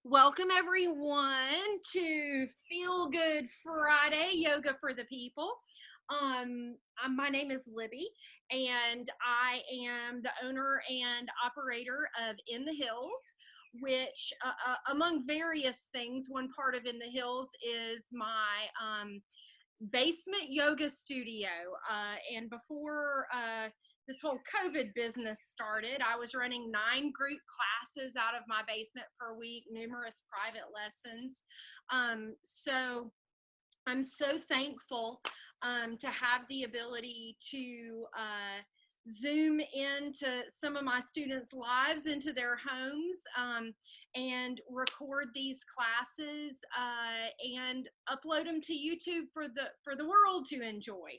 Welcome everyone to Feel Good Friday Yoga for the People. My name is Libby, and I am the owner and operator of In the Hills, which, among various things, one part of In the Hills is my basement yoga studio. And before this whole COVID business started, I was running 9 group classes out of my basement per week, numerous private lessons. So I'm so thankful to have the ability to Zoom into some of my students' lives, into their homes, and record these classes and upload them to YouTube for the world to enjoy,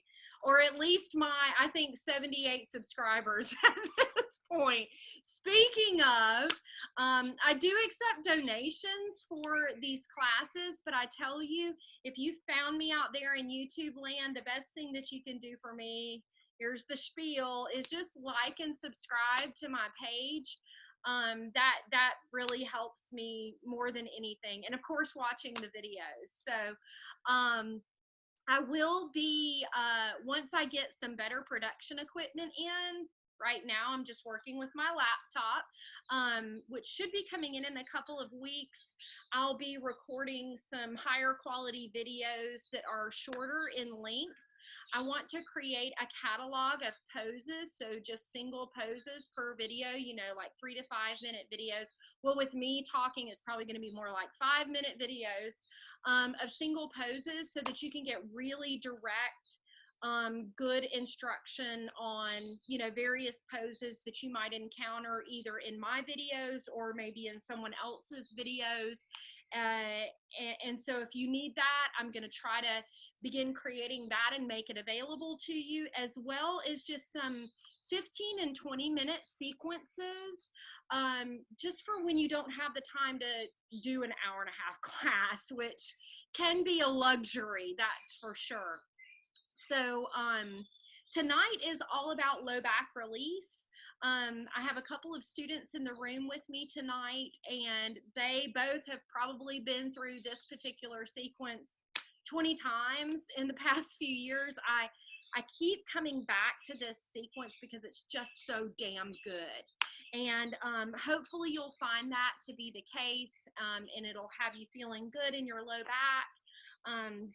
or at least my, I think, 78 subscribers at this point. Speaking of, I do accept donations for these classes, but I tell you, if you found me out there in YouTube land, the best thing that you can do for me, here's the spiel, is just like and subscribe to my page. That really helps me more than anything. And of course, watching the videos. So I will be, once I get some better production equipment in. Right now, I'm just working with my laptop, which should be coming in a couple of weeks. I'll be recording some higher quality videos that are shorter in length. I want to create a catalog of poses, so just single poses per video, like 3 to 5 minute videos. Well, with me talking, it's probably going to be more like 5-minute videos of single poses, so that you can get really direct, good instruction on, various poses that you might encounter either in my videos or maybe in someone else's videos. And so if you need that, I'm going to try to begin creating that and make it available to you, as well as just some 15 and 20-minute sequences, just for when you don't have the time to do an hour-and-a-half class, which can be a luxury, that's for sure. So tonight is all about low back release. I have a couple of students in the room with me tonight, and they both have probably been through this particular sequence 20 times in the past few years. I keep coming back to this sequence because it's just so damn good. And hopefully you'll find that to be the case, and it'll have you feeling good in your low back,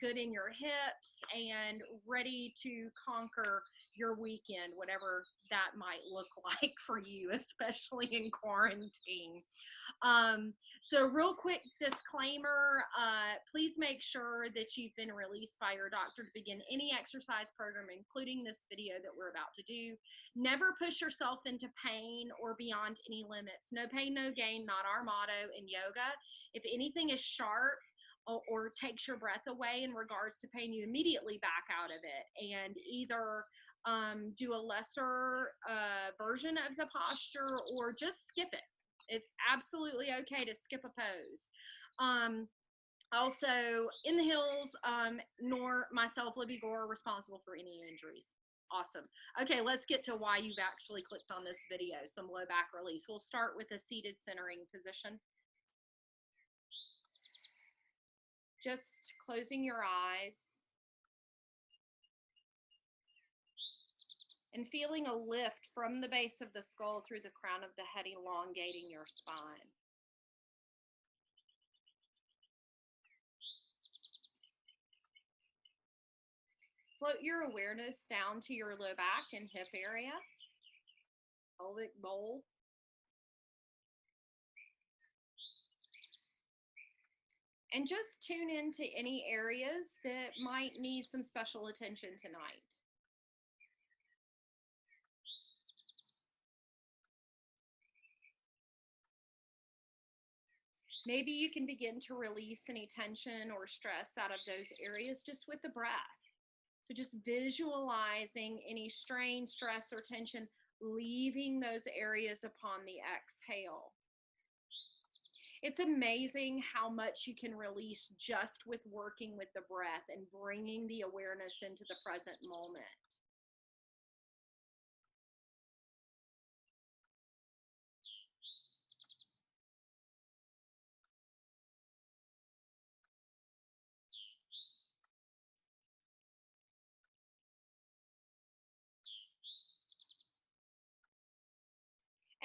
good in your hips, and ready to conquer your weekend, whatever that might look like for you, especially in quarantine. So real quick disclaimer, please make sure that you've been released by your doctor to begin any exercise program, including this video that we're about to do. Never push yourself into pain or beyond any limits. No pain, no gain, not our motto in yoga. If anything is sharp or takes your breath away in regards to pain, you immediately back out of it and either do a lesser version of the posture or just skip it. It's absolutely okay to skip a pose. Also, In the Hills, nor myself, Libby Gore, are responsible for any injuries. Awesome. Okay, let's get to why you've actually clicked on this video, some low back release. We'll start with a seated centering position. Just closing your eyes and feeling a lift from the base of the skull through the crown of the head, elongating your spine. Float your awareness down to your low back and hip area, pelvic bowl. And just tune into any areas that might need some special attention tonight. Maybe you can begin to release any tension or stress out of those areas just with the breath. So just visualizing any strain, stress, or tension, leaving those areas upon the exhale. It's amazing how much you can release just with working with the breath and bringing the awareness into the present moment.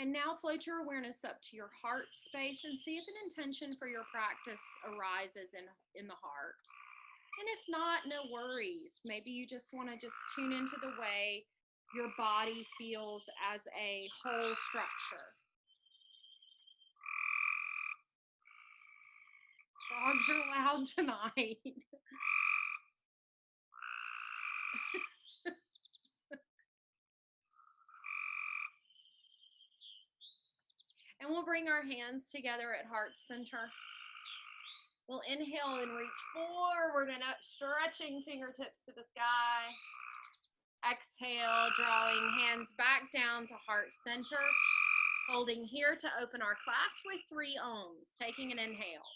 And now float your awareness up to your heart space and see if an intention for your practice arises in the heart. And if not, no worries. Maybe you just want to just tune into the way your body feels as a whole structure. Frogs are loud tonight. And we'll bring our hands together at heart center. We'll inhale and reach forward and up, stretching fingertips to the sky. Exhale, drawing hands back down to heart center. Holding here to open our class with 3 ohms. Taking an inhale.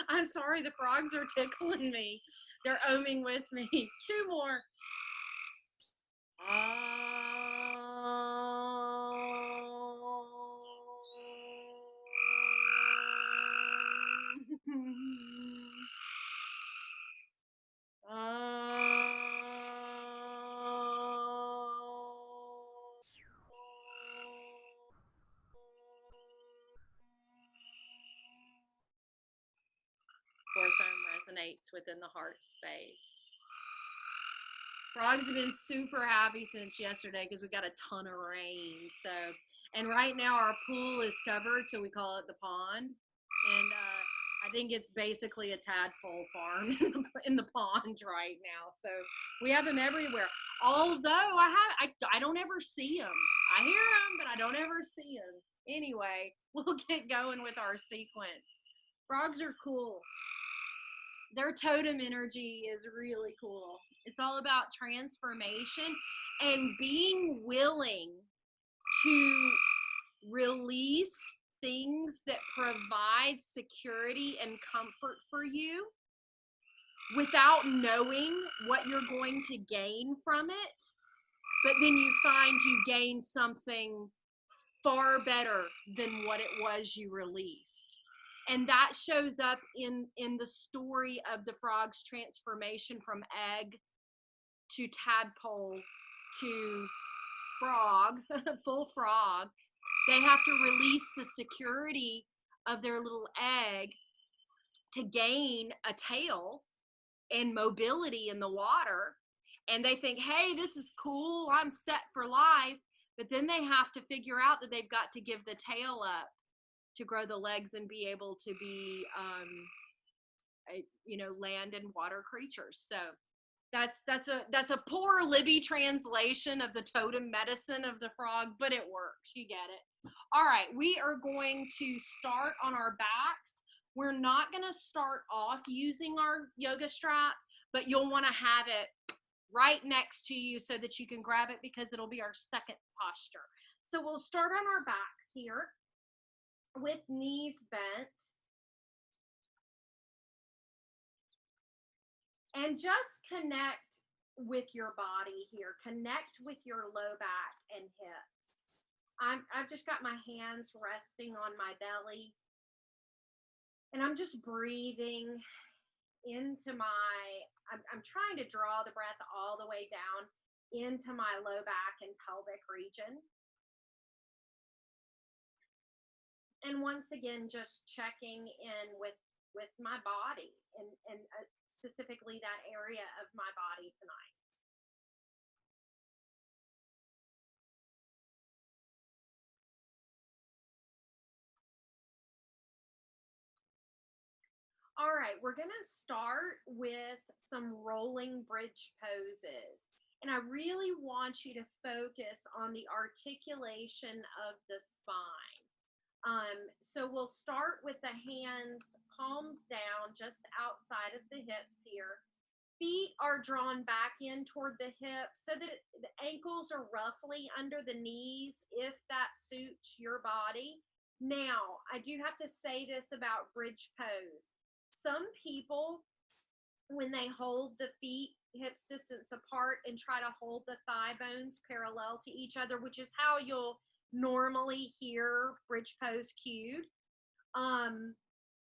I'm sorry, the frogs are tickling me. They're ohming with me. 2 more. Fourth ohm resonates within the heart space. Frogs have been super happy since yesterday because we got a ton of rain. So, and right now our pool is covered, so we call it the pond. And I think it's basically a tadpole farm in the pond right now. So we have them everywhere. Although I don't ever see them. I hear them, but I don't ever see them. Anyway, we'll get going with our sequence. Frogs are cool. Their totem energy is really cool. It's all about transformation and being willing to release things that provide security and comfort for you without knowing what you're going to gain from it. But then you find you gain something far better than what it was you released. And that shows up in the story of the frog's transformation from egg to tadpole to frog, full frog. They have to release the security of their little egg to gain a tail and mobility in the water. And they think, hey, this is cool, I'm set for life. But then they have to figure out that they've got to give the tail up to grow the legs and be able to be, land and water creatures. So that's a poor Libby translation of the totem medicine of the frog, but it works. You get it. All right, we are going to start on our backs. We're not going to start off using our yoga strap, but you'll want to have it right next to you so that you can grab it because it'll be our second posture. So we'll start on our backs here with knees bent. And just connect with your body here. Connect with your low back and hips. I've just got my hands resting on my belly. And I'm just breathing into I'm trying to draw the breath all the way down into my low back and pelvic region. And once again, just checking in with my body and specifically that area of my body tonight. All right, we're going to start with some rolling bridge poses. And I really want you to focus on the articulation of the spine. So we'll start with the hands, palms down, just outside of the hips here. Feet are drawn back in toward the hips so that the ankles are roughly under the knees if that suits your body. Now, I do have to say this about bridge pose. Some people, when they hold the feet hips distance apart and try to hold the thigh bones parallel to each other, which is how you'll normally hear bridge pose cued,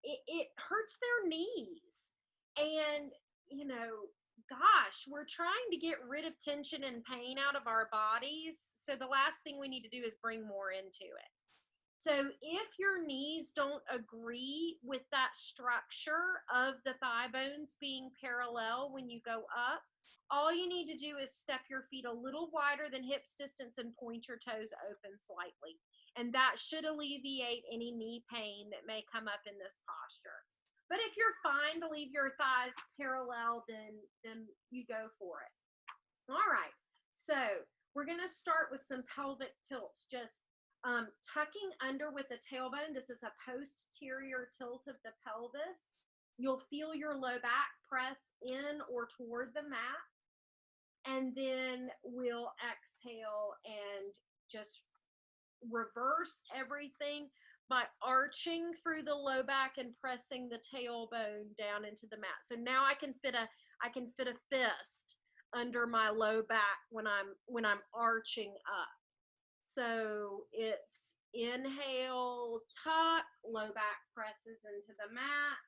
it hurts their knees. And, you know, gosh, we're trying to get rid of tension and pain out of our bodies. So the last thing we need to do is bring more into it. So if your knees don't agree with that structure of the thigh bones being parallel when you go up, all you need to do is step your feet a little wider than hips distance and point your toes open slightly. And that should alleviate any knee pain that may come up in this posture. But if you're fine to leave your thighs parallel, then you go for it. All right, so we're going to start with some pelvic tilts, just tucking under with the tailbone. This is a posterior tilt of the pelvis. You'll feel your low back press in or toward the mat. And then we'll exhale and just reverse everything by arching through the low back and pressing the tailbone down into the mat. So now I can fit a fist under my low back when I'm arching up. So it's inhale, tuck, low back presses into the mat,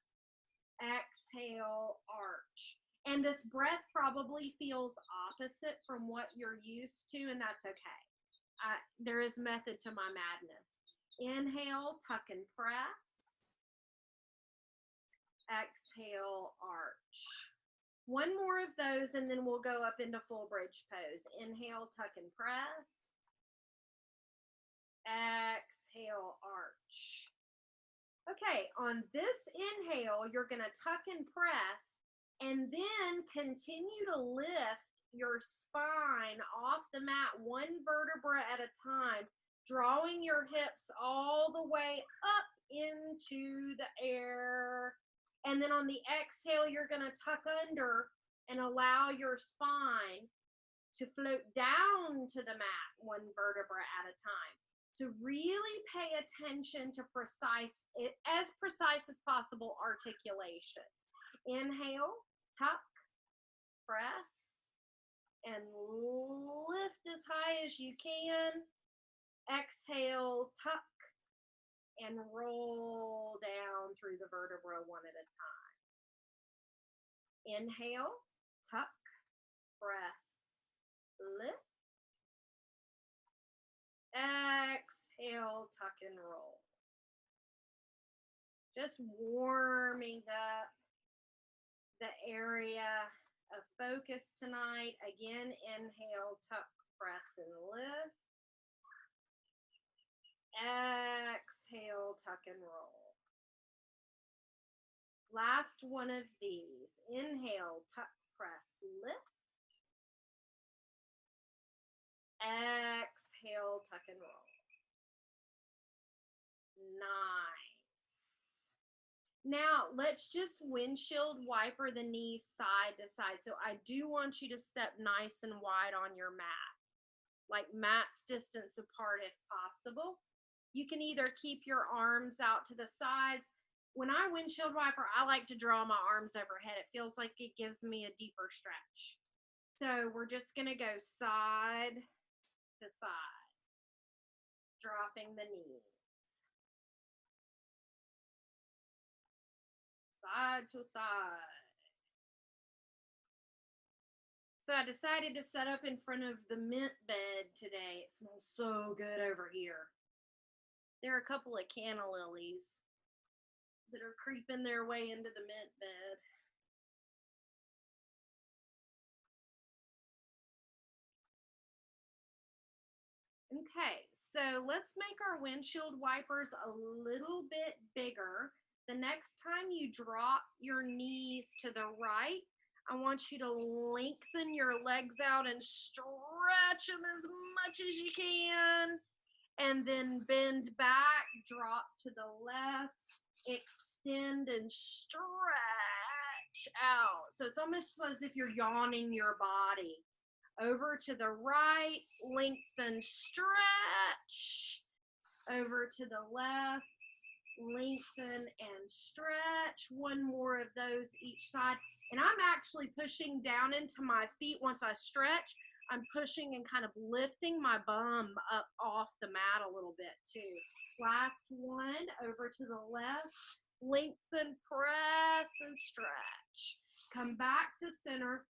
exhale, arch. And this breath probably feels opposite from what you're used to, and that's okay. There is method to my madness. Inhale, tuck and press. Exhale, arch. One more of those, and then we'll go up into full bridge pose. Inhale, tuck and press. Exhale, arch. Okay, on this inhale, you're going to tuck and press, and then continue to lift your spine off the mat one vertebra at a time, drawing your hips all the way up into the air. And then on the exhale, you're going to tuck under and allow your spine to float down to the mat one vertebra at a time. So really pay attention to as precise as possible articulation. Inhale, tuck, press, and lift as high as you can. Exhale, tuck, and roll down through the vertebra one at a time. Inhale, tuck, press, lift. Exhale, tuck and roll. Just warming up the area of focus tonight. Again, inhale, tuck, press, and lift. Exhale, tuck and roll. Last one of these. Inhale, tuck, press, lift. Exhale, tuck and roll. Nice. Now, let's just windshield wiper the knees side to side. So I do want you to step nice and wide on your mat, like mat's distance apart if possible. You can either keep your arms out to the sides. When I windshield wiper, I like to draw my arms overhead. It feels like it gives me a deeper stretch. So we're just going to go side to side, dropping the knees. Side to side. So I decided to set up in front of the mint bed today. It smells so good over here. There are a couple of canna lilies that are creeping their way into the mint bed. Okay, so let's make our windshield wipers a little bit bigger. The next time you drop your knees to the right, I want you to lengthen your legs out and stretch them as much as you can. And then bend back, drop to the left, extend and stretch out. So it's almost as if you're yawning your body. Over to the right, lengthen, stretch. Over to the left, lengthen and stretch. One more of those each side. And I'm actually pushing down into my feet once I stretch. I'm pushing and kind of lifting my bum up off the mat a little bit too. Last one, over to the left. Lengthen, press, and stretch. Come back to center,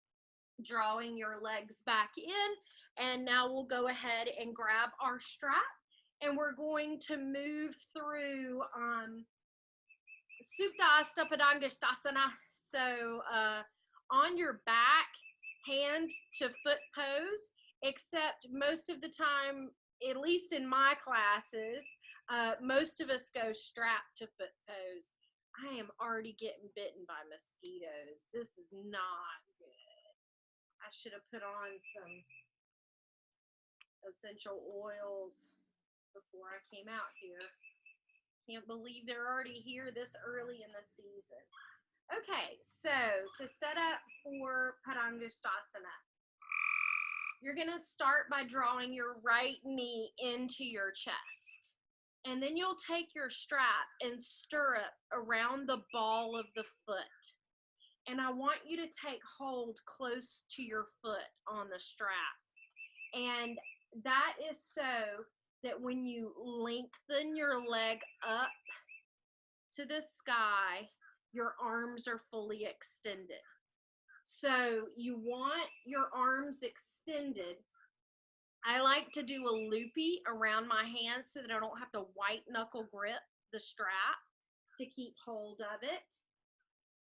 drawing your legs back in. And now we'll go ahead and grab our strap. And we're going to move through Supta Hasta Padangusthasana. So on your back, hand to foot pose, except most of the time, at least in my classes, most of us go strap to foot pose. I am already getting bitten by mosquitoes. This is not good. I should have put on some essential oils before I came out here. Can't believe they're already here this early in the season. Okay, so to set up for Padangusthasana, you're going to start by drawing your right knee into your chest. And then you'll take your strap and stirrup around the ball of the foot. And I want you to take hold close to your foot on the strap. And that is so that when you lengthen your leg up to the sky, your arms are fully extended. So you want your arms extended. I like to do a loopy around my hands so that I don't have to white knuckle grip the strap to keep hold of it.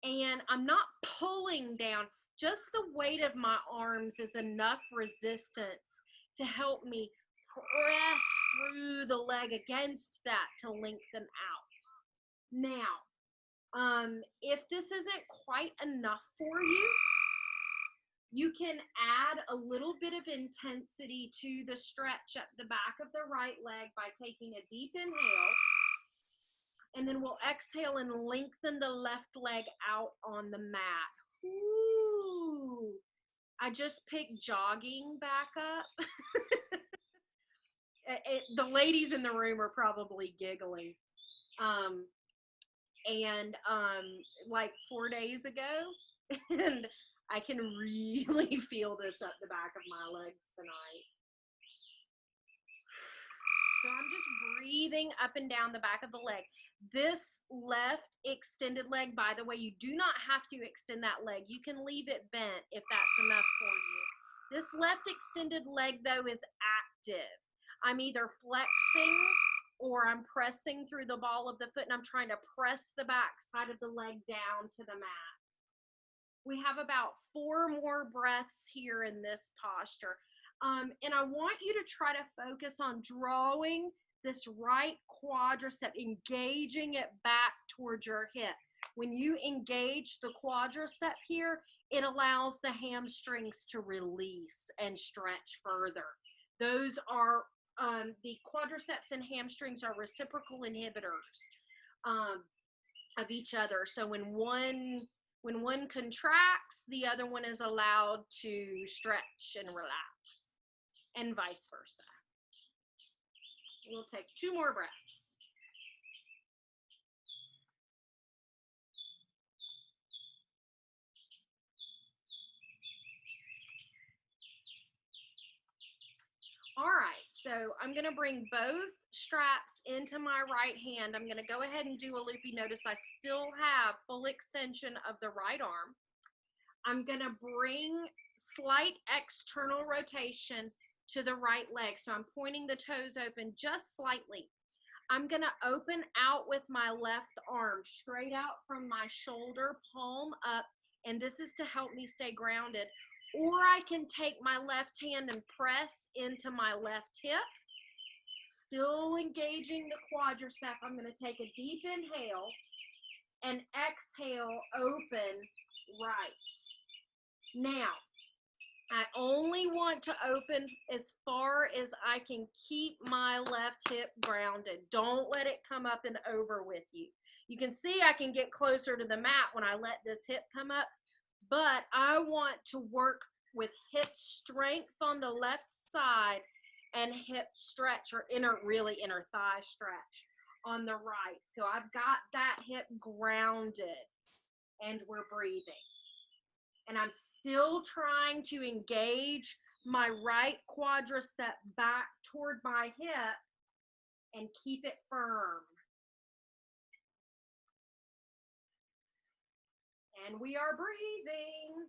And I'm not pulling down. Just the weight of my arms is enough resistance to help me press through the leg against that to lengthen out. Now, if this isn't quite enough for you, you can add a little bit of intensity to the stretch up the back of the right leg by taking a deep inhale, and then we'll exhale and lengthen the left leg out on the mat. Ooh, I just picked jogging back up. The ladies in the room are probably giggling. Like 4 days ago, and I can really feel this up the back of my legs tonight. So I'm just breathing up and down the back of the leg. This left extended leg, by the way, you do not have to extend that leg. You can leave it bent if that's enough for you. This left extended leg, though, is active. I'm either flexing or I'm pressing through the ball of the foot, and I'm trying to press the back side of the leg down to the mat. We have about 4 more breaths here in this posture. And I want you to try to focus on drawing this right quadricep, engaging it back towards your hip. When you engage the quadricep here, it allows the hamstrings to release and stretch further. Those are the quadriceps and hamstrings are reciprocal inhibitors of each other. So when one contracts, the other one is allowed to stretch and relax, and vice versa. We'll take 2 more breaths. All right, so I'm going to bring both straps into my right hand. I'm going to go ahead and do a loopy. Notice I still have full extension of the right arm. I'm going to bring slight external rotation to the right leg. So I'm pointing the toes open just slightly. I'm going to open out with my left arm straight out from my shoulder, palm up, and this is to help me stay grounded. Or I can take my left hand and press into my left hip, still engaging the quadricep. I'm going to take a deep inhale and exhale, open right. Now, I only want to open as far as I can keep my left hip grounded. Don't let it come up and over with you. You can see I can get closer to the mat when I let this hip come up, but I want to work with hip strength on the left side and hip stretch or inner thigh stretch on the right. So I've got that hip grounded and we're breathing. And I'm still trying to engage my right quadricep back toward my hip and keep it firm. And we are breathing.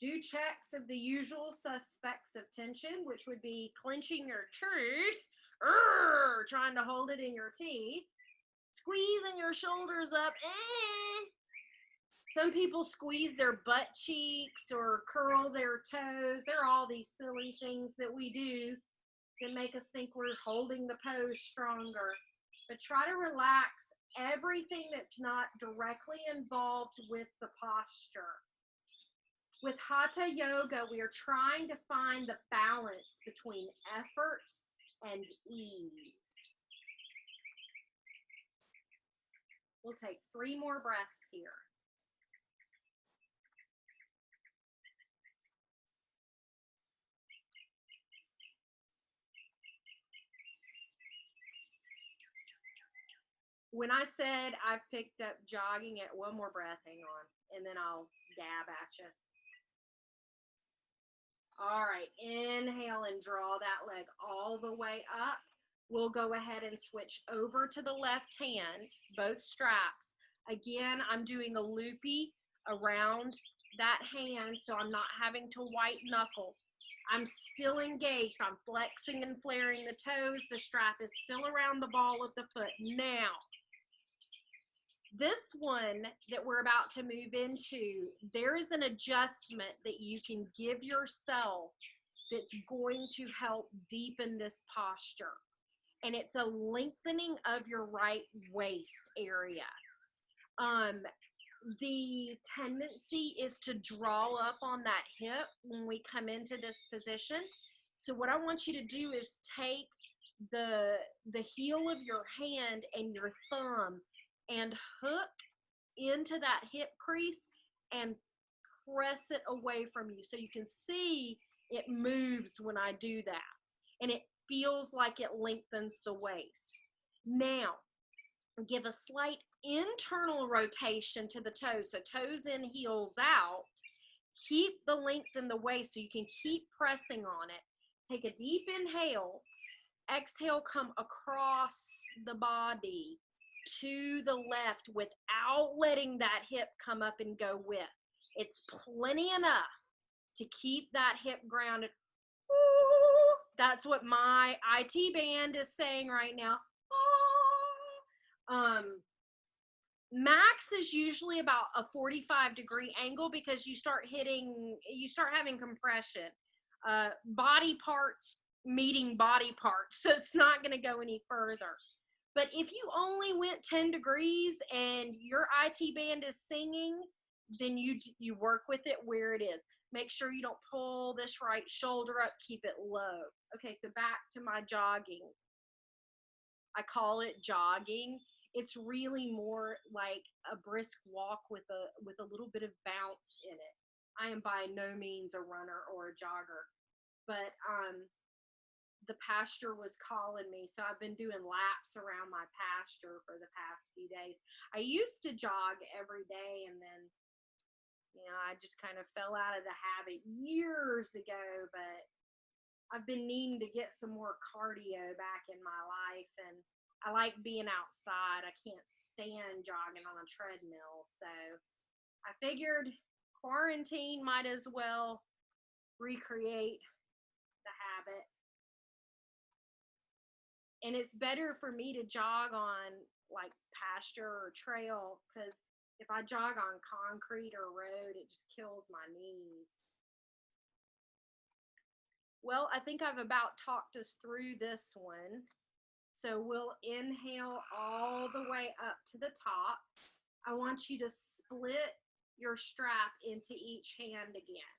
Do checks of the usual suspects of tension, which would be clenching your teeth, trying to hold it in your teeth, squeezing your shoulders up. Some people squeeze their butt cheeks or curl their toes. There are all these silly things that we do that make us think we're holding the pose stronger. But try to relax everything that's not directly involved with the posture. With Hatha Yoga, we are trying to find the balance between effort and ease. We'll take 3 more breaths here. When I said I've picked up jogging at 1 more breath, hang on, and then I'll dab at you. All right, inhale and draw that leg all the way up. We'll go ahead and switch over to the left hand, both straps. Again, I'm doing a loopy around that hand, so I'm not having to white knuckle. I'm still engaged. I'm flexing and flaring the toes. The strap is still around the ball of the foot. Now, this one that we're about to move into, there is an adjustment that you can give yourself that's going to help deepen this posture. And it's a lengthening of your right waist area. The tendency is to draw up on that hip when we come into this position. So what I want you to do is take the heel of your hand and your thumb and hook into that hip crease and press it away from you. So you can see it moves when I do that. And it feels like it lengthens the waist. Now, give a slight internal rotation to the toes. So toes in, heels out. Keep the length in the waist so you can keep pressing on it. Take a deep inhale. Exhale, come across the body to the left without letting that hip come up and go with. It's plenty enough to keep that hip grounded. That's what my IT band is saying right now. Max is usually about a 45-degree angle because you start having compression. Body parts meeting body parts, so it's not going to go any further. But if you only went 10 degrees and your IT band is singing, then you work with it where it is. Make sure you don't pull this right shoulder up, keep it low. Okay, so back to my jogging. I call it jogging. It's really more like a brisk walk with a little bit of bounce in it. I am by no means a runner or a jogger, but the pasture was calling me, so I've been doing laps around my pasture for the past few days. I used to jog every day, and then, I just kind of fell out of the habit years ago, but I've been needing to get some more cardio back in my life, and I like being outside. I can't stand jogging on a treadmill, so I figured quarantine might as well recreate the habit. And it's better for me to jog on like pasture or trail, because if I jog on concrete or road, it just kills my knees. Well, I think I've about talked us through this one. So we'll inhale all the way up to the top. I want you to split your strap into each hand again.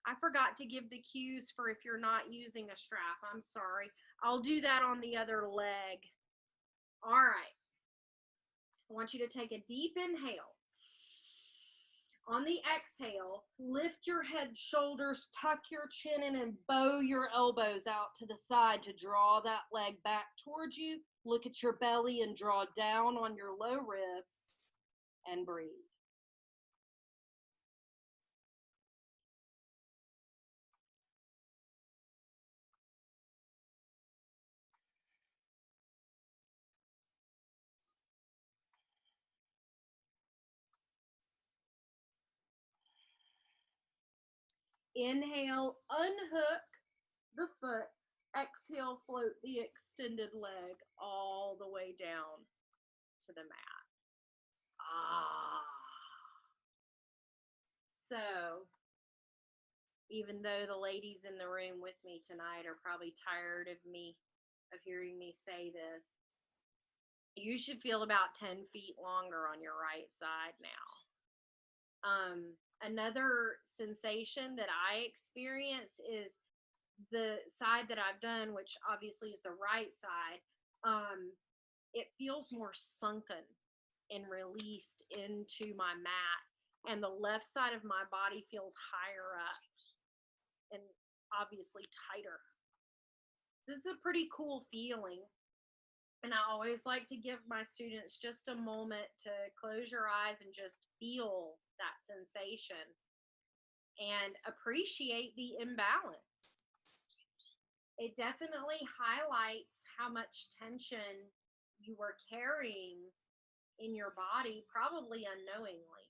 I forgot to give the cues for if you're not using a strap. I'm sorry. I'll do that on the other leg. All right. I want you to take a deep inhale. On the exhale, lift your head, shoulders, tuck your chin in, and bow your elbows out to the side to draw that leg back towards you. Look at your belly and draw down on your low ribs and breathe. Inhale, unhook the foot. Exhale, float the extended leg all the way down to the mat. Ah. So, even though the ladies in the room with me tonight are probably tired of hearing me say this, you should feel about 10 feet longer on your right side now. Another sensation that I experience is the side that I've done, which obviously is the right side. It feels more sunken and released into my mat, and the left side of my body feels higher up and obviously tighter. So it's a pretty cool feeling. And I always like to give my students just a moment to close your eyes and just feel that sensation and appreciate the imbalance. It definitely highlights how much tension you were carrying in your body, probably unknowingly.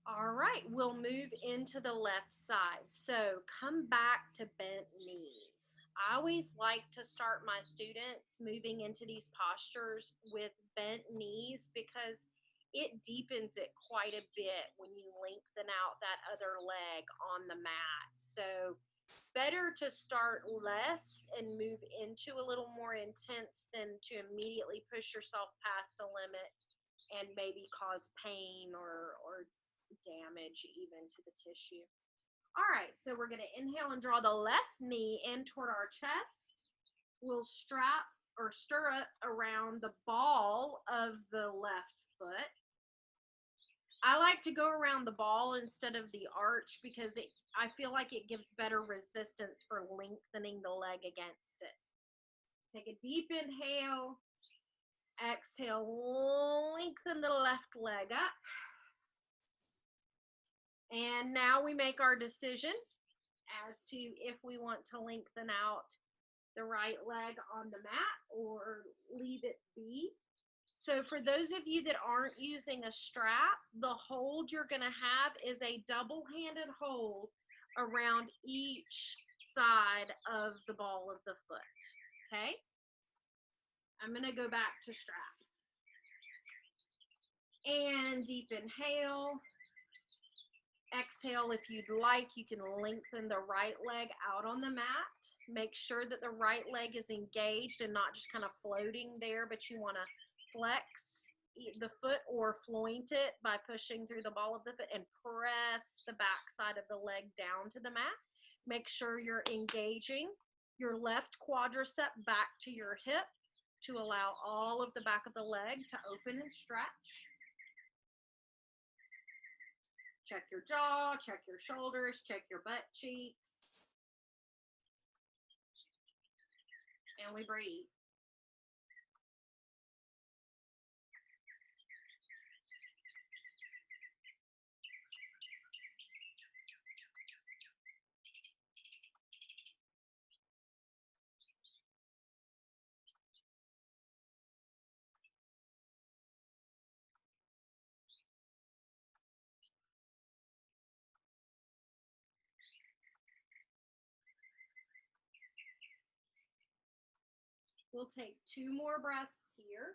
All right, we'll move into the left side. So come back to bent knees. I always like to start my students moving into these postures with bent knees because it deepens it quite a bit when you lengthen out that other leg on the mat. So better to start less and move into a little more intense than to immediately push yourself past a limit and maybe cause pain or damage even to the tissue. All right, so we're going to inhale and draw the left knee in toward our chest. We'll strap or stir up around the ball of the left foot. I like to go around the ball instead of the arch because I feel like it gives better resistance for lengthening the leg against it. Take a deep inhale. Exhale, lengthen the left leg up. And now we make our decision as to if we want to lengthen out the right leg on the mat or leave it be. So for those of you that aren't using a strap, the hold you're going to have is a double-handed hold around each side of the ball of the foot. Okay? I'm going to go back to strap. And deep inhale. Exhale, if you'd like, you can lengthen the right leg out on the mat. Make sure that the right leg is engaged and not just kind of floating there, but you want to flex the foot or floint it by pushing through the ball of the foot and press the back side of the leg down to the mat. Make sure you're engaging your left quadricep back to your hip to allow all of the back of the leg to open and stretch. Check your jaw, check your shoulders, check your butt cheeks. And we breathe. We'll take 2 more breaths here.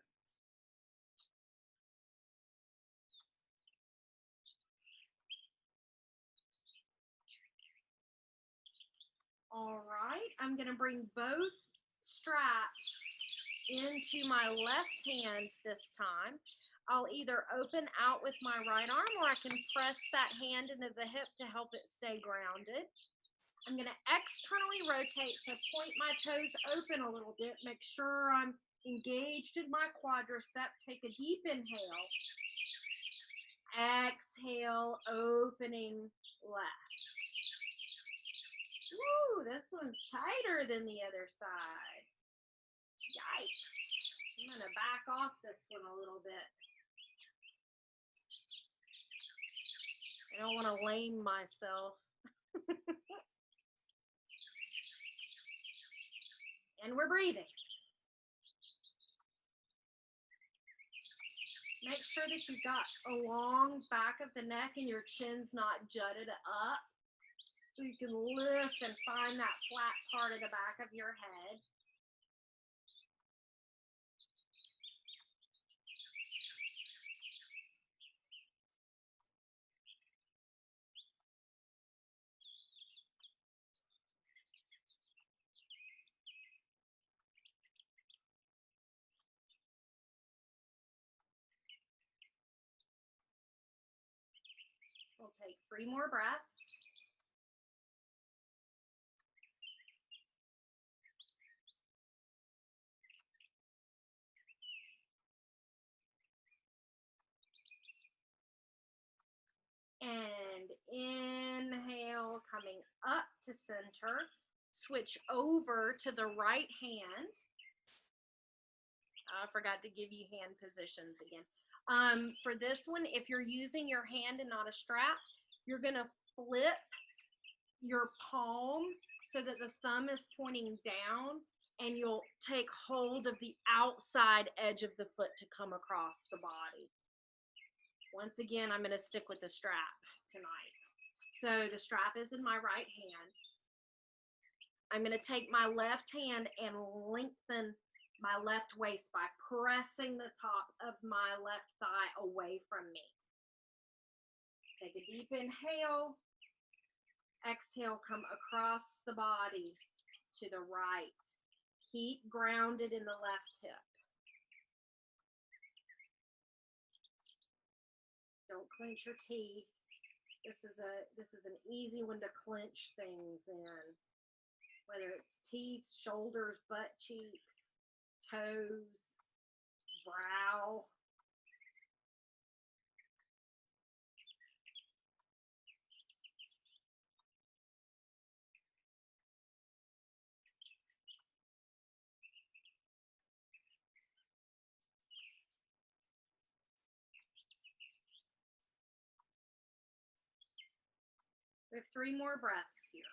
All right, I'm going to bring both straps into my left hand this time. I'll either open out with my right arm or I can press that hand into the hip to help it stay grounded. I'm going to externally rotate, so point my toes open a little bit. Make sure I'm engaged in my quadricep. Take a deep inhale. Exhale, opening left. Woo, this one's tighter than the other side. Yikes. I'm going to back off this one a little bit. I don't want to lame myself. And we're breathing. Make sure that you've got a long back of the neck and your chin's not jutted up. So you can lift and find that flat part of the back of your head. We'll take 3 more breaths. And inhale, coming up to center. Switch over to the right hand. I forgot to give you hand positions again. For this one, if you're using your hand and not a strap, you're going to flip your palm so that the thumb is pointing down, and you'll take hold of the outside edge of the foot to come across the body. Once again, I'm going to stick with the strap tonight. So the strap is in my right hand. I'm going to take my left hand and lengthen my left waist by pressing the top of my left thigh away from me. Take a deep inhale. Exhale, come across the body to the right. Keep grounded in the left hip. Don't clench your teeth. This is an easy one to clench things in. Whether it's teeth, shoulders, butt cheeks, toes, brow. We have 3 more breaths here.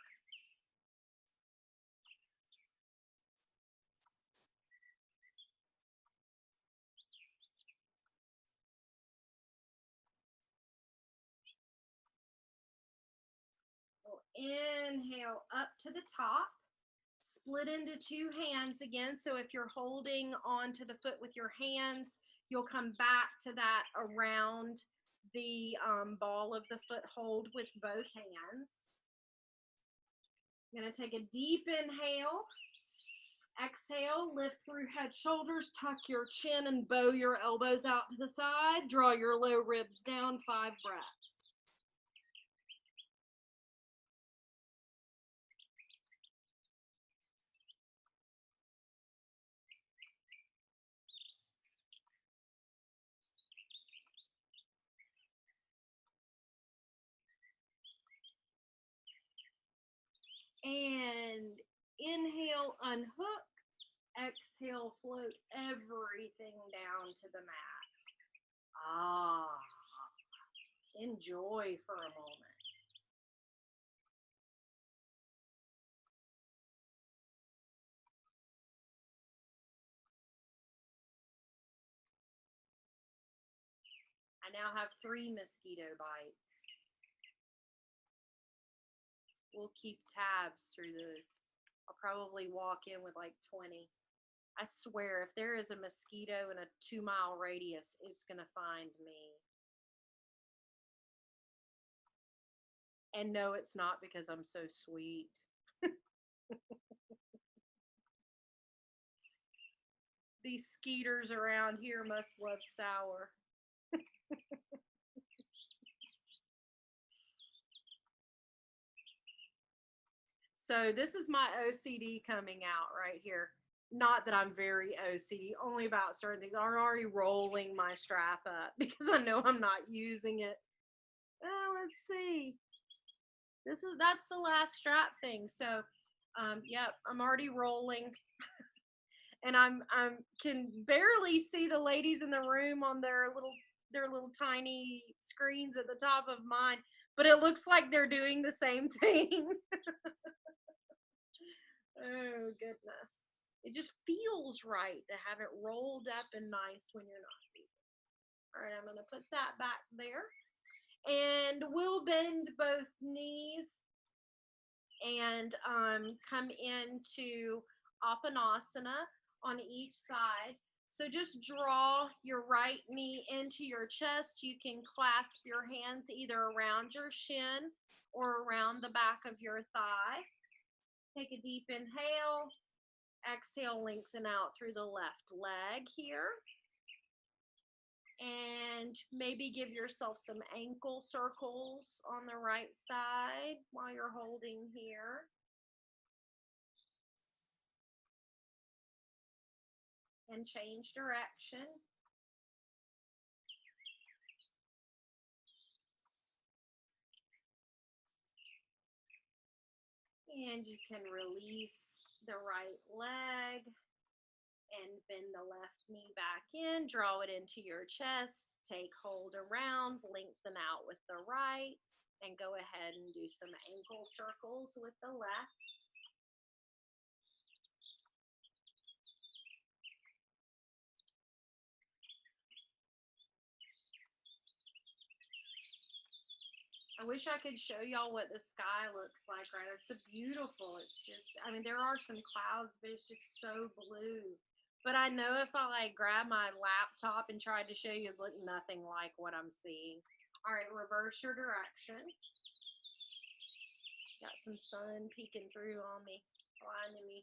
We'll inhale up to the top, split into 2 hands again. So if you're holding onto the foot with your hands, you'll come back to that around the ball of the foot hold with both hands. I'm going to take a deep inhale. Exhale, lift through head, shoulders, tuck your chin and bow your elbows out to the side. Draw your low ribs down, 5 breaths. And inhale, unhook. Exhale, float everything down to the mat. Enjoy for a moment. I now have 3 mosquito bites. We'll keep tabs through I'll probably walk in with like 20. I swear, if there is a mosquito in a 2-mile radius, it's going to find me. And no, it's not because I'm so sweet. These skeeters around here must love sour. So this is my OCD coming out right here. Not that I'm very OCD, only about certain things. I'm already rolling my strap up because I know I'm not using it. Let's see. That's the last strap thing. So, yep, I'm already rolling. And I can barely see the ladies in the room on their little tiny screens at the top of mine, but it looks like they're doing the same thing. Oh goodness. It just feels right to have it rolled up and nice when you're not breathing. All right, I'm going to put that back there. And we'll bend both knees and come into Apanasana on each side. So just draw your right knee into your chest. You can clasp your hands either around your shin or around the back of your thigh. Take a deep inhale. Exhale, lengthen out through the left leg here. And maybe give yourself some ankle circles on the right side while you're holding here. And change direction. And you can release the right leg and bend the left knee back in, draw it into your chest, take hold around, lengthen out with the right, and go ahead and do some ankle circles with the left. I wish I could show y'all what the sky looks like right now. It's so beautiful. It's just, I mean, there are some clouds, but it's just so blue. But I know if I like grab my laptop and tried to show you, it looked nothing like what I'm seeing. All right, reverse your direction. Got some sun peeking through on me, blinding me.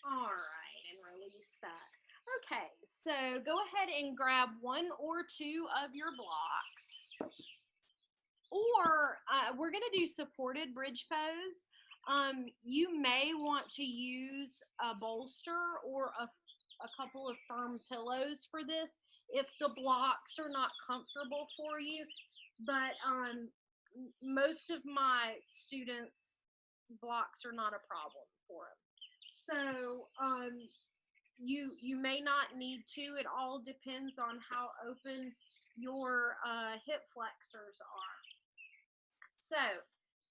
All right, and release that. Okay, so go ahead and grab one or two of your blocks. Or we're going to do supported bridge pose. You may want to use a bolster or a couple of firm pillows for this if the blocks are not comfortable for you. But most of my students' blocks are not a problem for them. So you may not need to. It all depends on how open your hip flexors are. So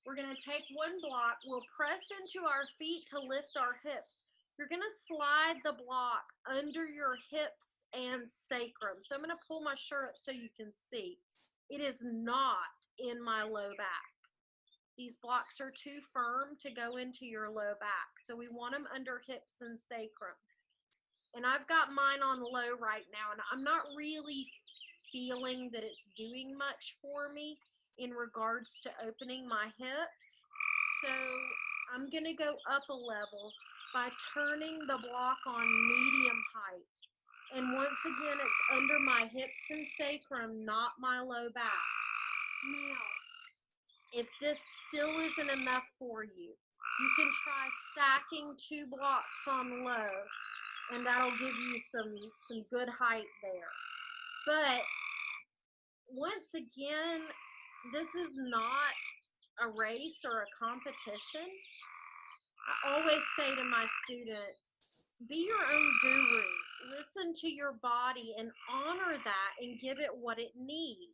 we're going to take one block. We'll press into our feet to lift our hips. You're going to slide the block under your hips and sacrum. So I'm going to pull my shirt up so you can see. It is not in my low back. These blocks are too firm to go into your low back. So we want them under hips and sacrum. And I've got mine on low right now, and I'm not really feeling that it's doing much for me in regards to opening my hips. So I'm going to go up a level by turning the block on medium height. And once again, it's under my hips and sacrum, not my low back. Now, if this still isn't enough for you, you can try stacking two blocks on low, and that'll give you some good height there. But once again, this is not a race or a competition. I always say to my students, be your own guru. Listen to your body and honor that and give it what it needs.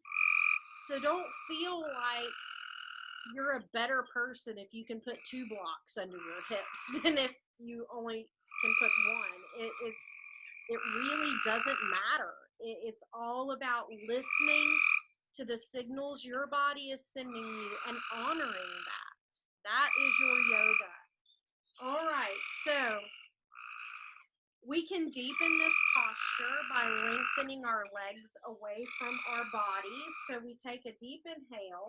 So don't feel like you're a better person if you can put two blocks under your hips than if you only can put one. It really doesn't matter. It's all about listening to the signals your body is sending you and honoring that. That is your yoga. All right, so we can deepen this posture by lengthening our legs away from our bodies. So we take a deep inhale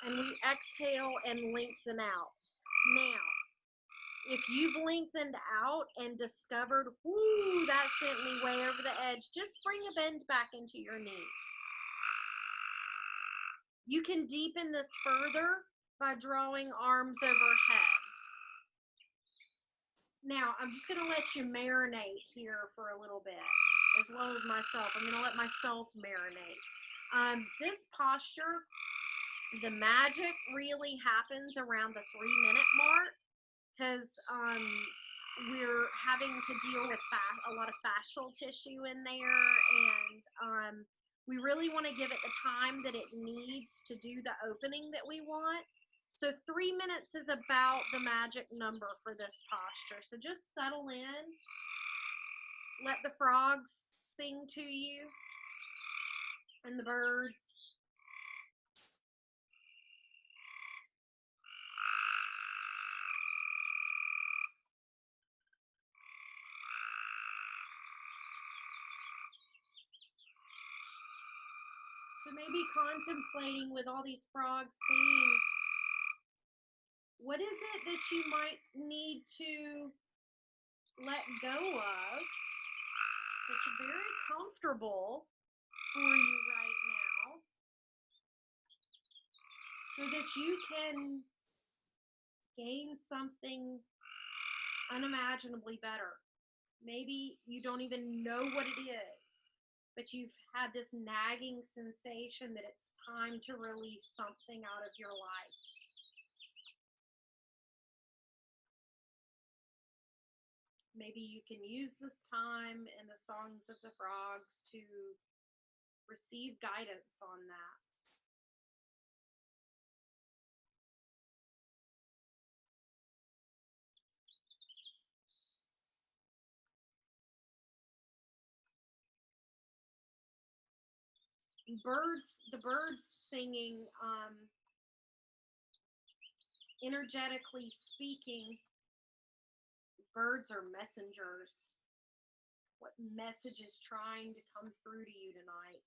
and we exhale and lengthen out. Now, if you've lengthened out and discovered, whoo, that sent me way over the edge, just bring a bend back into your knees. You can deepen this further by drawing arms overhead. Now, I'm just going to let you marinate here for a little bit, as well as myself. I'm going to let myself marinate. This posture, the magic really happens around the 3-minute mark, because we're having to deal with a lot of fascial tissue in there, and We really want to give it the time that it needs to do the opening that we want. So 3 minutes is about the magic number for this posture. So just settle in. Let the frogs sing to you and the birds. So maybe contemplating with all these frogs singing, what is it that you might need to let go of that's very comfortable for you right now, so that you can gain something unimaginably better. Maybe you don't even know what it is, but you've had this nagging sensation that it's time to release something out of your life. Maybe you can use this time in the songs of the frogs to receive guidance on that. The birds singing, energetically speaking, birds are messengers. What message is trying to come through to you tonight?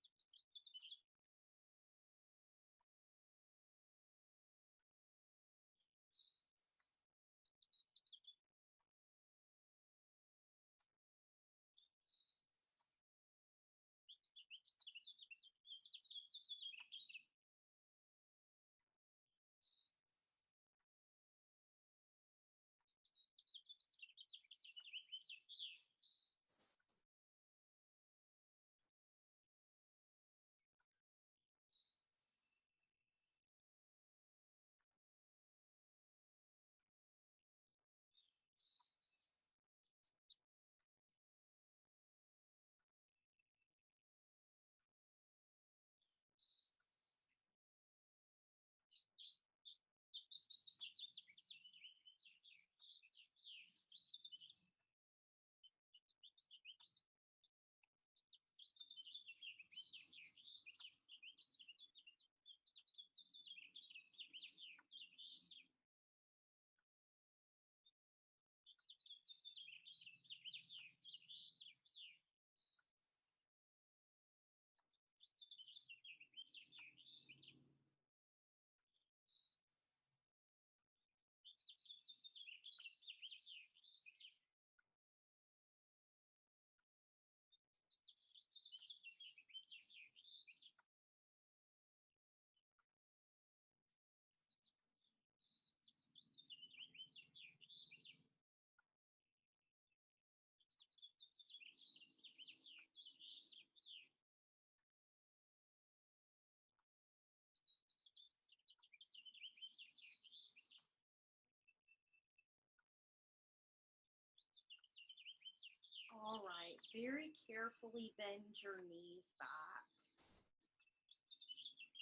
All right, very carefully bend your knees back.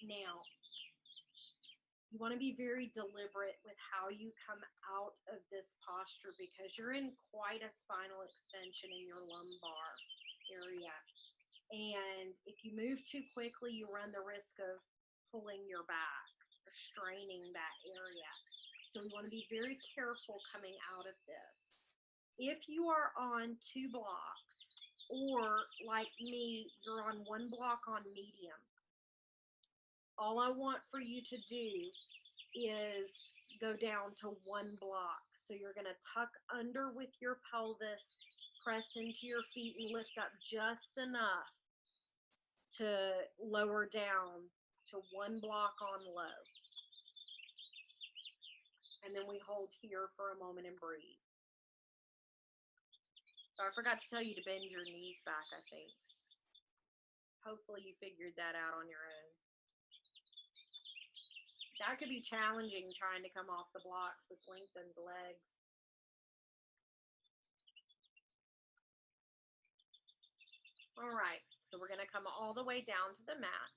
Now, you want to be very deliberate with how you come out of this posture, because you're in quite a spinal extension in your lumbar area. And if you move too quickly, you run the risk of pulling your back or straining that area. So we want to be very careful coming out of this. If you are on 2 blocks, or like me, you're on 1 block on medium, all I want for you to do is go down to 1 block. So you're going to tuck under with your pelvis, press into your feet, and lift up just enough to lower down to 1 block on low. And then we hold here for a moment and breathe. So I forgot to tell you to bend your knees back, I think. Hopefully you figured that out on your own. That could be challenging, trying to come off the blocks with lengthened legs. All right, So we're going to come all the way down to the mat.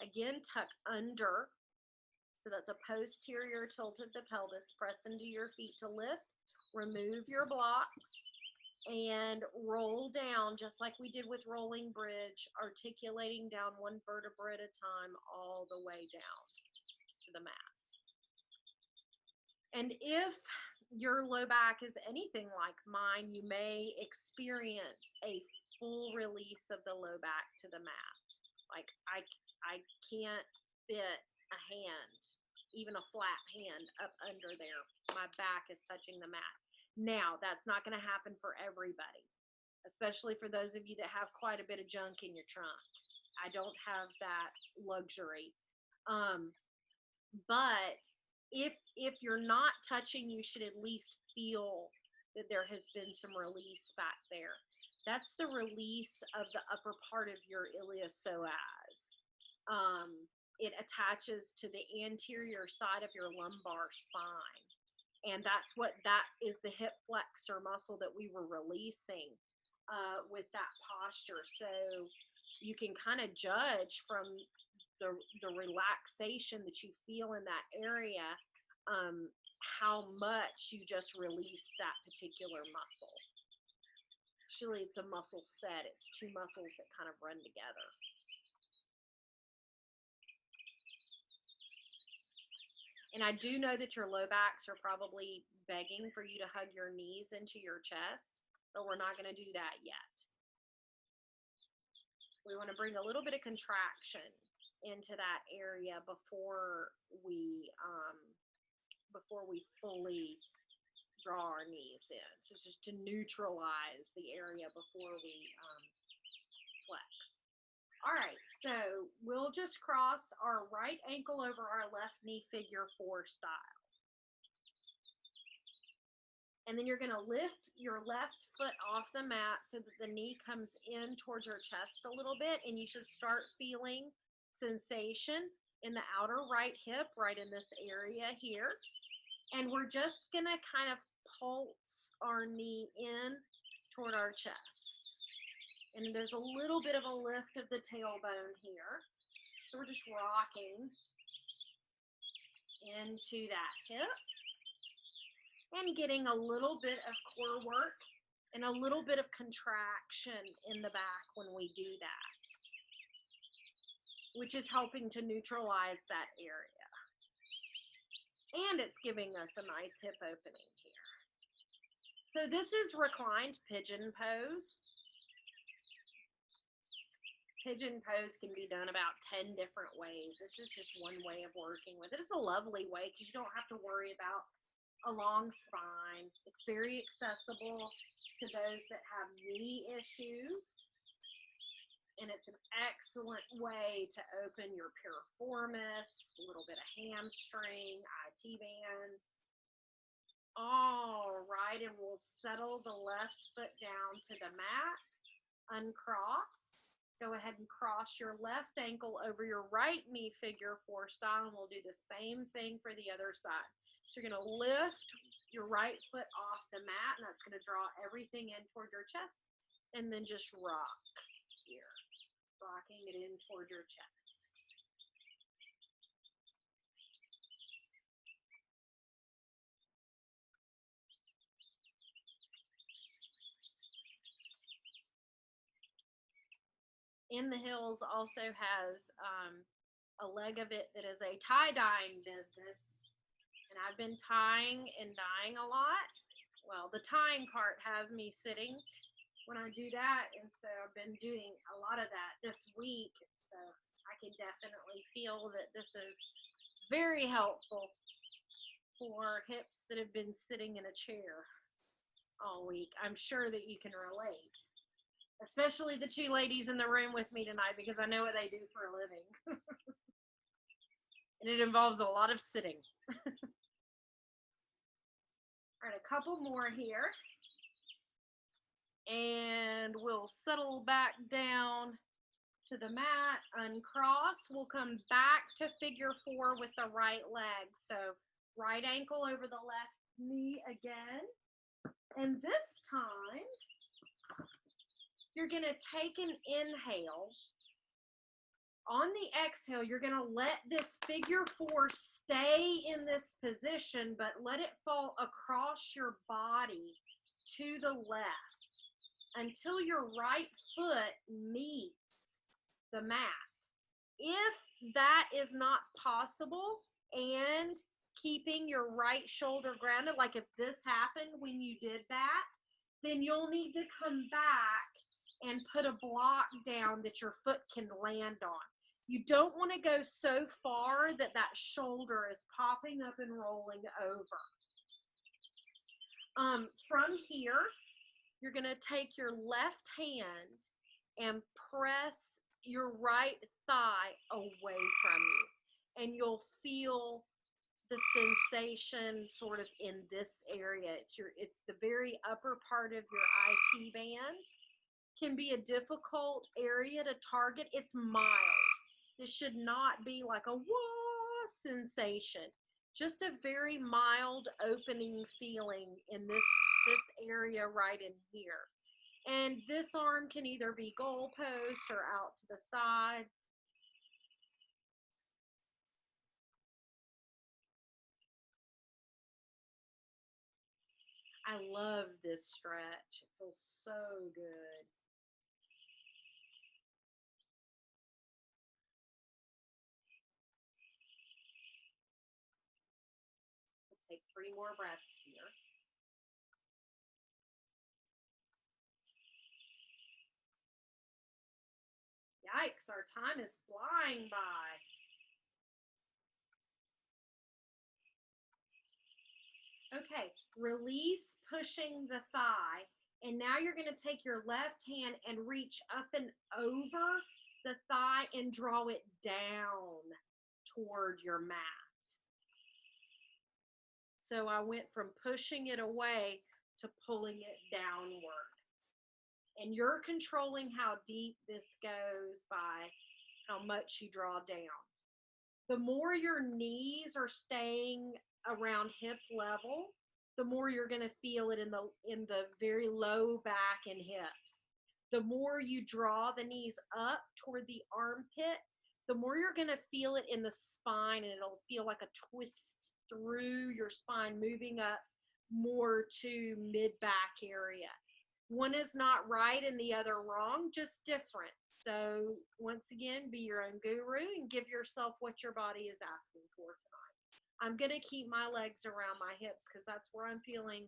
Again, tuck under. So that's a posterior tilt of the pelvis. Press into your feet to lift. Remove your blocks and roll down just like we did with rolling bridge, articulating down one vertebra at a time all the way down to the mat. And if your low back is anything like mine, you may experience a full release of the low back to the mat. Like I can't fit a hand, even a flat hand up under there. My back is touching the mat. Now, that's not going to happen for everybody, especially for those of you that have quite a bit of junk in your trunk. I don't have that luxury. But if you're not touching, you should at least feel that there has been some release back there. That's the release of the upper part of your iliopsoas. It attaches to the anterior side of your lumbar spine. And that is the hip flexor muscle that we were releasing with that posture. So you can kind of judge from the relaxation that you feel in that area, how much you just released that particular muscle. Actually, it's a muscle set. It's two muscles that kind of run together. And I do know that your low backs are probably begging for you to hug your knees into your chest, but we're not going to do that yet. We want to bring a little bit of contraction into that area before we fully draw our knees in. So it's just to neutralize the area before we flex. All right, so we'll just cross our right ankle over our left knee, figure 4 style. And then you're going to lift your left foot off the mat so that the knee comes in towards your chest a little bit, and you should start feeling sensation in the outer right hip, right in this area here. And we're just going to kind of pulse our knee in toward our chest. And there's a little bit of a lift of the tailbone here. So we're just rocking into that hip and getting a little bit of core work and a little bit of contraction in the back when we do that, which is helping to neutralize that area. And it's giving us a nice hip opening here. So this is reclined pigeon pose. Pigeon pose can be done about 10 different ways. This is just one way of working with it. It's a lovely way because you don't have to worry about a long spine. It's very accessible to those that have knee issues. And it's an excellent way to open your piriformis, a little bit of hamstring, IT band. All right, and we'll settle the left foot down to the mat, uncross. Go ahead and cross your left ankle over your right knee, figure 4 style, and we'll do the same thing for the other side. So you're going to lift your right foot off the mat, and that's going to draw everything in toward your chest, and then just rock here. Rocking it in toward your chest. In the Hills also has a leg of it that is a tie-dyeing business. And I've been tying and dyeing a lot. Well, the tying part has me sitting when I do that, and so I've been doing a lot of that this week, so I can definitely feel that this is very helpful for hips that have been sitting in a chair all week. I'm sure that you can relate, especially the 2 ladies in the room with me tonight, because I know what they do for a living. And it involves a lot of sitting. All right, a couple more here. And we'll settle back down to the mat, uncross. We'll come back to figure 4 with the right leg. So right ankle over the left knee again. And this time, you're going to take an inhale. On the exhale, you're going to let this figure 4 stay in this position, but let it fall across your body to the left until your right foot meets the mat. If that is not possible, and keeping your right shoulder grounded, like if this happened when you did that, then you'll need to come back and put a block down that your foot can land on. You don't want to go so far that that shoulder is popping up and rolling over. From here, you're going to take your left hand and press your right thigh away from you. And you'll feel the sensation sort of in this area. It's the very upper part of your IT band. Can be a difficult area to target. It's mild. This should not be like a whoa sensation. Just a very mild opening feeling in this area right in here. And this arm can either be goalpost or out to the side. I love this stretch. It feels so good. We'll take 3 more breaths here. Yikes, our time is flying by. Okay, release pushing the thigh. And now you're going to take your left hand and reach up and over the thigh and draw it down toward your mat. So I went from pushing it away to pulling it downward. And you're controlling how deep this goes by how much you draw down. The more your knees are staying around hip level, the more you're going to feel it in the very low back and hips. The more you draw the knees up toward the armpit, the more you're going to feel it in the spine, and it'll feel like a twist through your spine, moving up more to mid-back area. One is not right and the other wrong, just different. So once again, be your own guru and give yourself what your body is asking for tonight. I'm going to keep my legs around my hips because that's where I'm feeling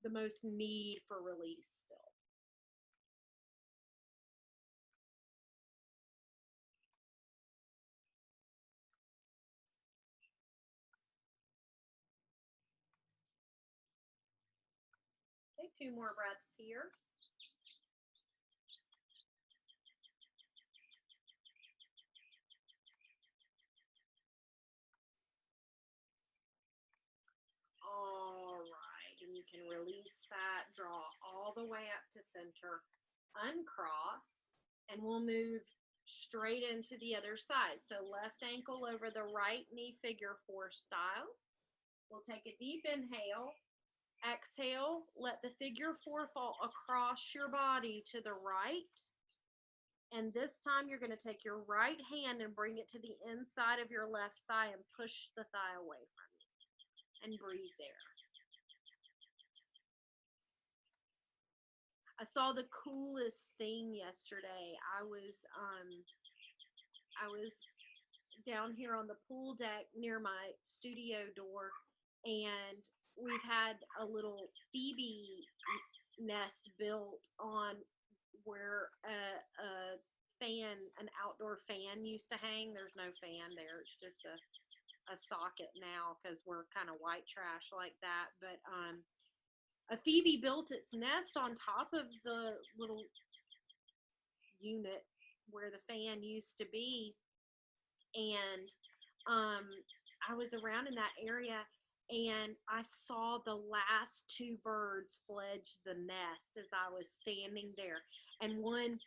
the most need for release still. Okay, 2 more breaths here. All right, and you can release that, draw all the way up to center, uncross, and we'll move straight into the other side. So left ankle over the right knee, figure 4 style. We'll take a deep inhale. Exhale, let the figure 4 fall across your body to the right. And this time you're going to take your right hand and bring it to the inside of your left thigh and push the thigh away from you. And breathe there. I saw the coolest thing yesterday. I was down here on the pool deck near my studio door, and we've had a little Phoebe nest built on where a fan, an outdoor fan used to hang. There's no fan there. It's just a socket now because we're kind of white trash like that. But a Phoebe built its nest on top of the little unit where the fan used to be. And I was around in that area, and I saw the last 2 birds fledge the nest as I was standing there. And one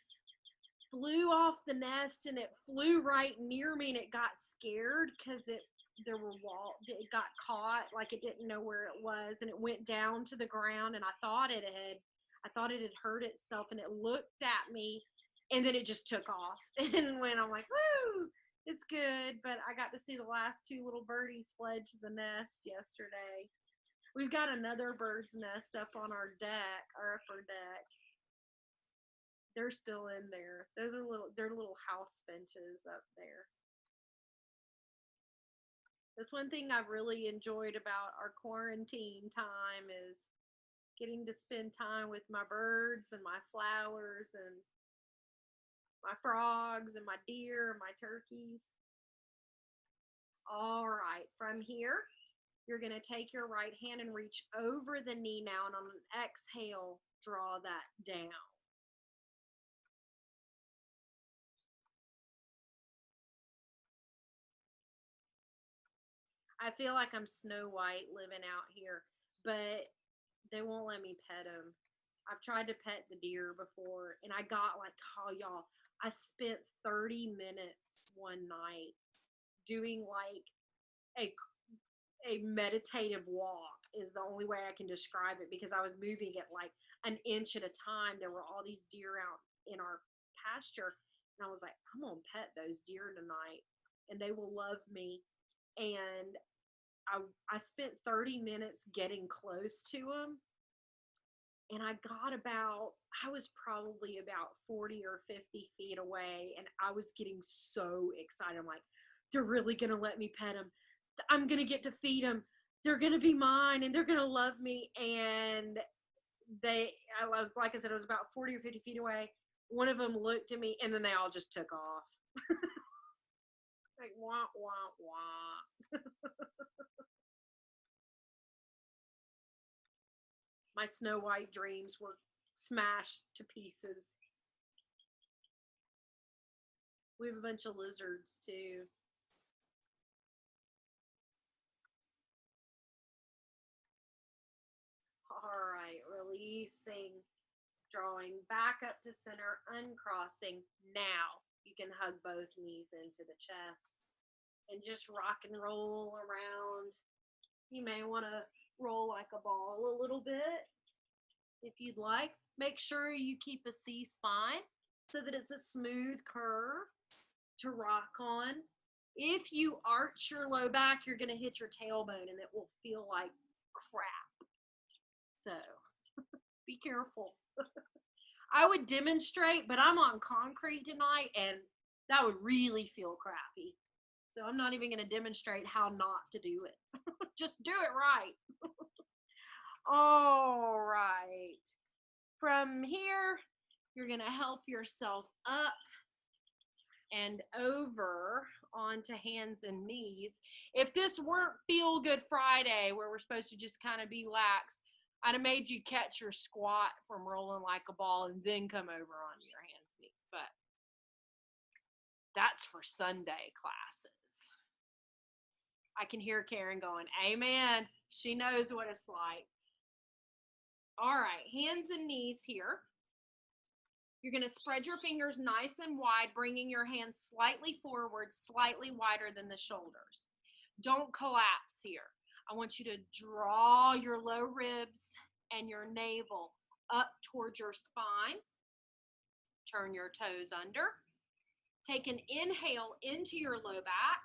flew off the nest, and it flew right near me, and it got scared because it got caught, like it didn't know where it was, and it went down to the ground, and I thought it had, I thought it had hurt itself, and it looked at me, and then it just took off. And when I'm like, woo, it's good. But I got to see the last 2 little birdies fledge the nest yesterday. We've got another bird's nest up on our deck, our upper deck. They're still in there. They're little house benches up there. That's one thing I've really enjoyed about our quarantine time is getting to spend time with my birds and my flowers and my frogs and my deer and my turkeys. All right, from here, you're going to take your right hand and reach over the knee now, and on an exhale, draw that down. I feel like I'm Snow White living out here, but they won't let me pet them. I've tried to pet the deer before, and I got like, oh y'all, I spent 30 minutes one night doing like a meditative walk is the only way I can describe it, because I was moving at like an inch at a time. There were all these deer out in our pasture, and I was like, I'm gonna pet those deer tonight, and they will love me. And I spent 30 minutes getting close to them, and I was probably about 40 or 50 feet away, and I was getting so excited. I'm like, they're really going to let me pet them. I'm going to get to feed them. They're going to be mine, and they're going to love me. And like I said, I was about 40 or 50 feet away. One of them looked at me, and then they all just took off. Like, wah, wah, wah. My Snow White dreams were smashed to pieces. We have a bunch of lizards too. All right, releasing, drawing back up to center, uncrossing. Now you can hug both knees into the chest and just rock and roll around. You may want to roll like a ball a little bit if you'd like. Make sure you keep a C-spine so that it's a smooth curve to rock on. If you arch your low back, you're going to hit your tailbone and it will feel like crap. So be careful. I would demonstrate, but I'm on concrete tonight and that would really feel crappy. So I'm not even going to demonstrate how not to do it. Just do it right. All right. From here, you're going to help yourself up and over onto hands and knees. If this weren't Feel Good Friday, where we're supposed to just kind of be lax, I'd have made you catch your squat from rolling like a ball and then come over onto your hands and knees. But that's for Sunday classes. I can hear Karen going, amen. She knows what it's like. All right, hands and knees here. You're going to spread your fingers nice and wide, bringing your hands slightly forward, slightly wider than the shoulders. Don't collapse here. I want you to draw your low ribs and your navel up towards your spine. Turn your toes under. Take an inhale into your low back.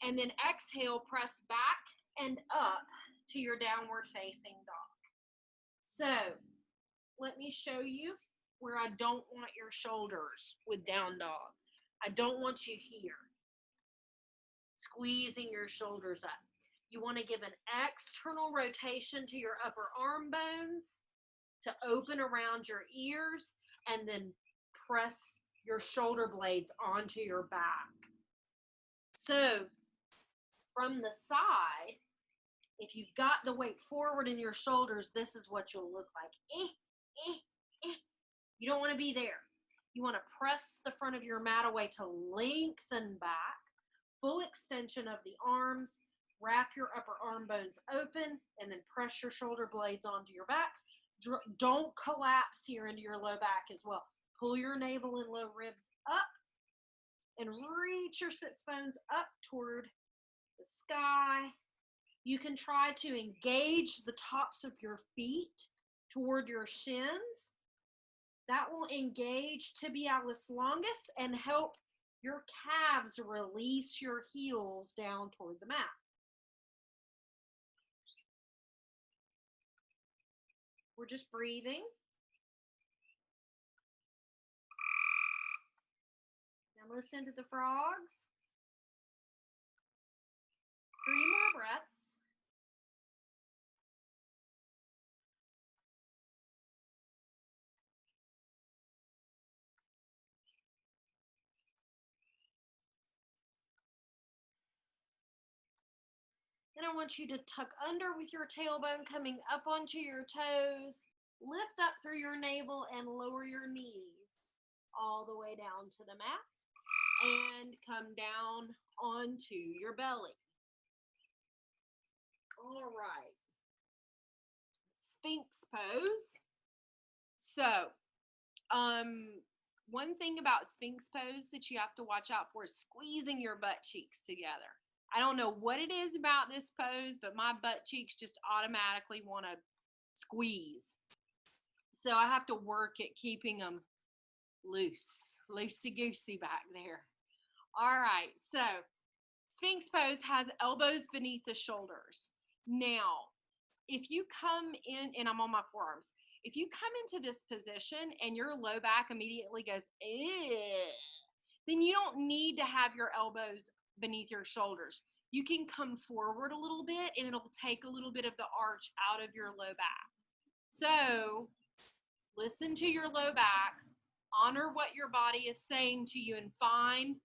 And then exhale, press back and up to your downward facing dog. So let me show you where I don't want your shoulders with down dog. I don't want you here, squeezing your shoulders up. You want to give an external rotation to your upper arm bones to open around your ears, and then press your shoulder blades onto your back. So from the side, if you've got the weight forward in your shoulders, this is what you'll look like. You don't want to be there. You want to press the front of your mat away to lengthen back, full extension of the arms, wrap your upper arm bones open, and then press your shoulder blades onto your back. Don't collapse here into your low back as well. Pull your navel and low ribs up and reach your sits bones up toward the sky. You can try to engage the tops of your feet toward your shins. That will engage tibialis longus and help your calves release your heels down toward the mat. We're just breathing. Now listen to the frogs. 3 more breaths. Then I want you to tuck under with your tailbone coming up onto your toes. Lift up through your navel and lower your knees all the way down to the mat and come down onto your belly. All right. Sphinx pose. So, one thing about Sphinx pose that you have to watch out for is squeezing your butt cheeks together. I don't know what it is about this pose, but my butt cheeks just automatically want to squeeze. So I have to work at keeping them loose, loosey-goosey back there. All right, so Sphinx pose has elbows beneath the shoulders. Now, if you come in, and I'm on my forearms, if you come into this position and your low back immediately goes, then you don't need to have your elbows beneath your shoulders. You can come forward a little bit and it'll take a little bit of the arch out of your low back. So listen to your low back, honor what your body is saying to you, and find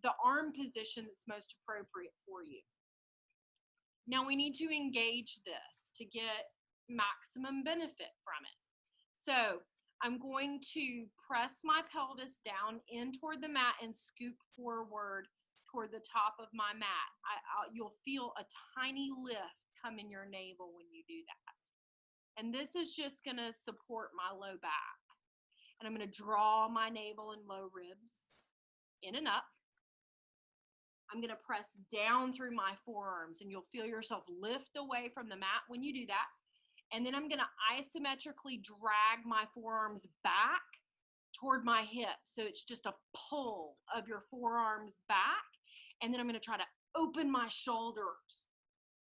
the arm position that's most appropriate for you. Now we need to engage this to get maximum benefit from it. So I'm going to press my pelvis down in toward the mat and scoop forward toward the top of my mat. You'll feel a tiny lift come in your navel when you do that. And this is just going to support my low back. And I'm going to draw my navel and low ribs in and up. I'm going to press down through my forearms, and you'll feel yourself lift away from the mat when you do that. And then I'm going to isometrically drag my forearms back toward my hips. So it's just a pull of your forearms back. And then I'm going to try to open my shoulders,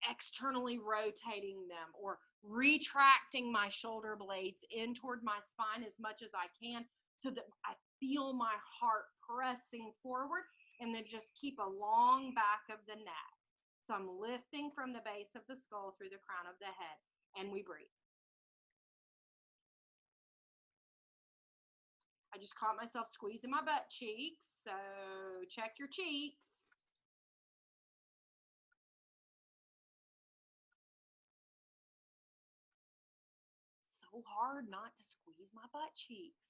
externally rotating them or retracting my shoulder blades in toward my spine as much as I can so that I feel my heart pressing forward, and then just keep a long back of the neck. So I'm lifting from the base of the skull through the crown of the head, and we breathe. I just caught myself squeezing my butt cheeks, so check your cheeks. So hard not to squeeze my butt cheeks.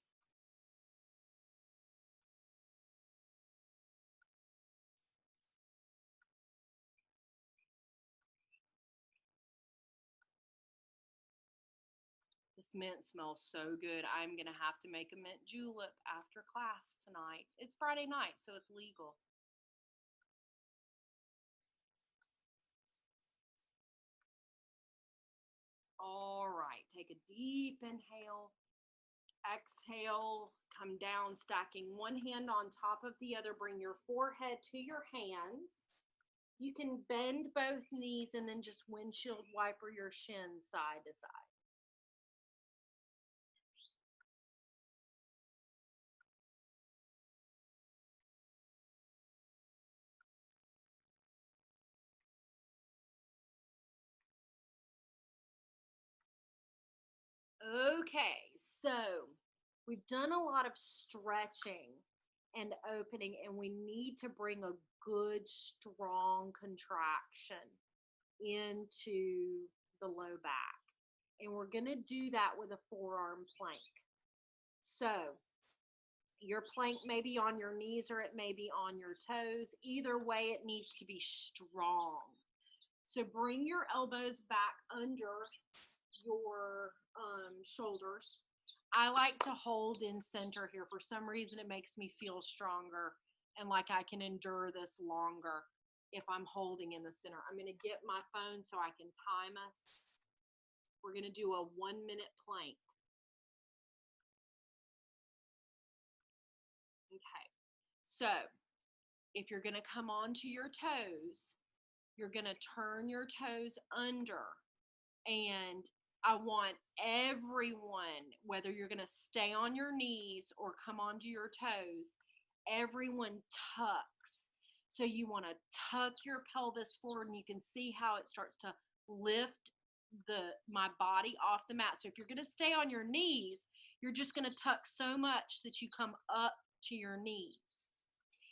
This mint smells so good. I'm going to have to make a mint julep after class tonight. It's Friday night, so it's legal. All right, take a deep inhale. Exhale, come down, stacking one hand on top of the other. Bring your forehead to your hands. You can bend both knees and then just windshield wiper your shins side to side. Okay, so we've done a lot of stretching and opening, and we need to bring a good, strong contraction into the low back. And we're going to do that with a forearm plank. So your plank may be on your knees or it may be on your toes. Either way, it needs to be strong. So bring your elbows back under your shoulders. I like to hold in center here. For some reason, it makes me feel stronger and like I can endure this longer if I'm holding in the center. I'm going to get my phone so I can time us. We're going to do a 1-minute plank. Okay, so if you're going to come onto your toes, you're going to turn your toes under, and I want everyone, whether you're going to stay on your knees or come onto your toes, everyone tucks. So you want to tuck your pelvis forward, and you can see how it starts to lift my body off the mat. So if you're going to stay on your knees, you're just going to tuck so much that you come up to your knees.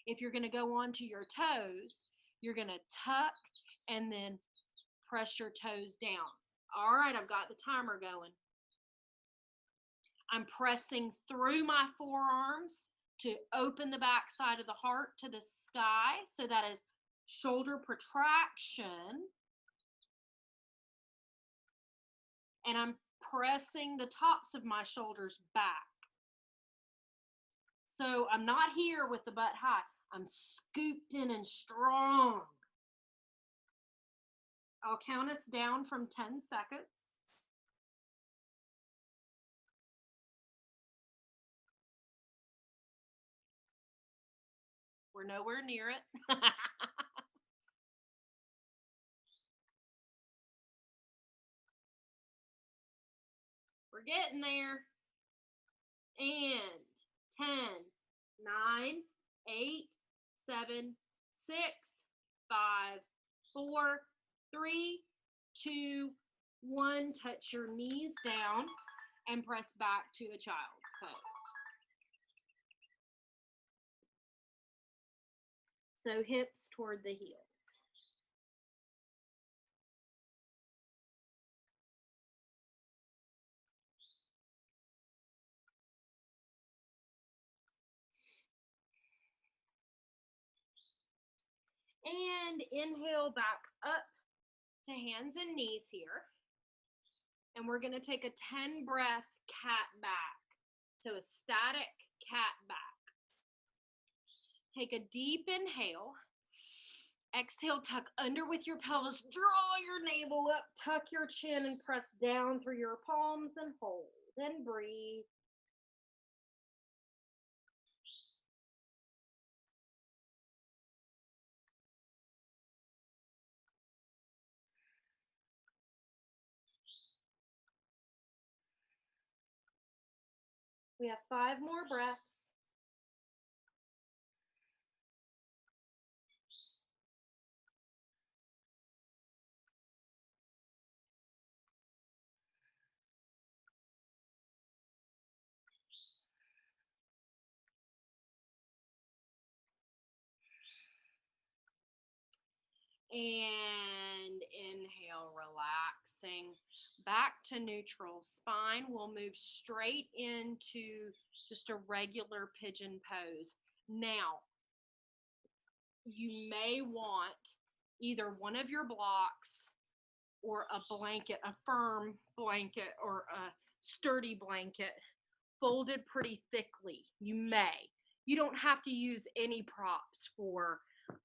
If you're going to go onto your toes, you're going to tuck and then press your toes down. All right, I've got the timer going. I'm pressing through my forearms to open the back side of the heart to the sky. So that is shoulder protraction. And I'm pressing the tops of my shoulders back. So I'm not here with the butt high. I'm scooped in and strong. I'll count us down from 10 seconds. We're nowhere near it. We're getting there. And 10, 9, 8, 7, 6, 5, 4, 3, 2, 1. Touch your knees down and press back to a child's pose. So hips toward the heels. And inhale back up to hands and knees here. And we're going to take a 10 breath cat back. So a static cat back. Take a deep inhale. Exhale, tuck under with your pelvis. Draw your navel up, tuck your chin, and press down through your palms and hold. And breathe. We have 5 more breaths. And inhale, relaxing back to neutral. Spine will move straight into just a regular pigeon pose. Now, you may want either one of your blocks or a blanket, a firm blanket or a sturdy blanket folded pretty thickly. You may. You don't have to use any props for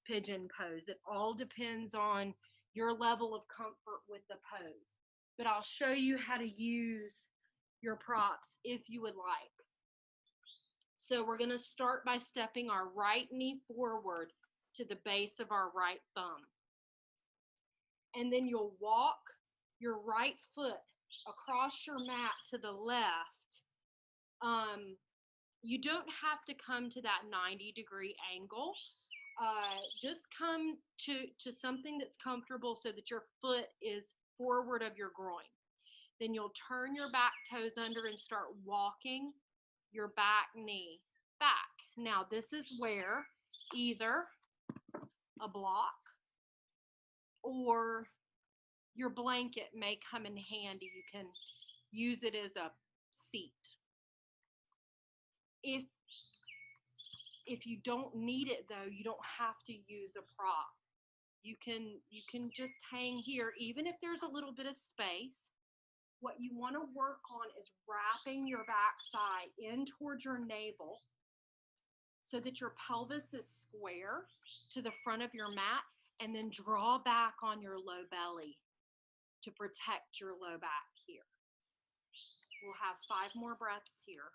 pigeon pose. It all depends on your level of comfort with the pose. But I'll show you how to use your props if you would like. So we're going to start by stepping our right knee forward to the base of our right thumb. And then you'll walk your right foot across your mat to the left. You don't have to come to that 90-degree angle. Just come to something that's comfortable so that your foot is forward of your groin. Then you'll turn your back toes under and start walking your back knee back. Now this is where either a block or your blanket may come in handy. You can use it as a seat. If you don't need it though, you don't have to use a prop. You can just hang here even if there's a little bit of space. What you want to work on is wrapping your back thigh in towards your navel so that your pelvis is square to the front of your mat, and then draw back on your low belly. to protect your low back here. We'll have 5 more breaths here.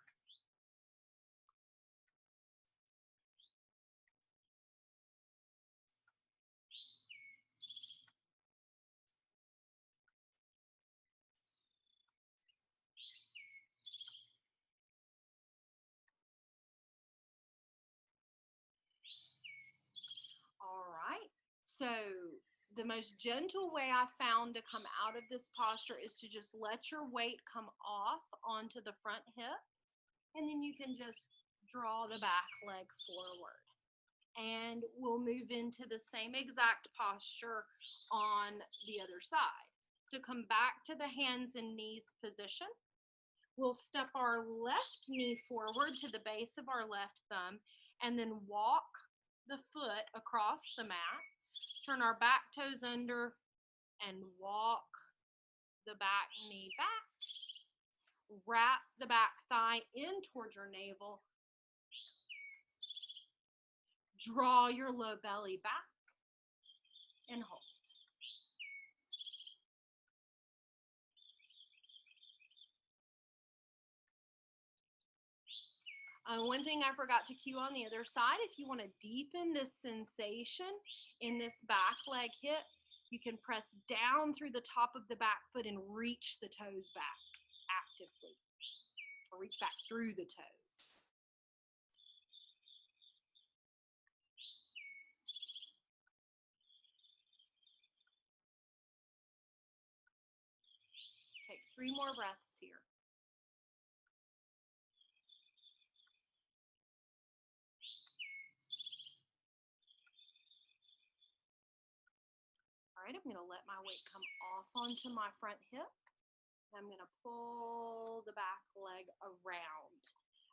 All right. So the most gentle way I found to come out of this posture is to just let your weight come off onto the front hip, and then you can just draw the back leg forward. And we'll move into the same exact posture on the other side. So come back to the hands and knees position. We'll step our left knee forward to the base of our left thumb and then walk the foot across the mat. Turn our back toes under and walk the back knee back. Wrap the back thigh in towards your navel. Draw your low belly back and hold. One thing I forgot to cue on the other side, if you want to deepen this sensation in this back leg hip, you can press down through the top of the back foot and reach the toes back actively, or reach back through the toes. Take 3 more breaths here. All right, I'm going to let my weight come off onto my front hip. I'm going to pull the back leg around.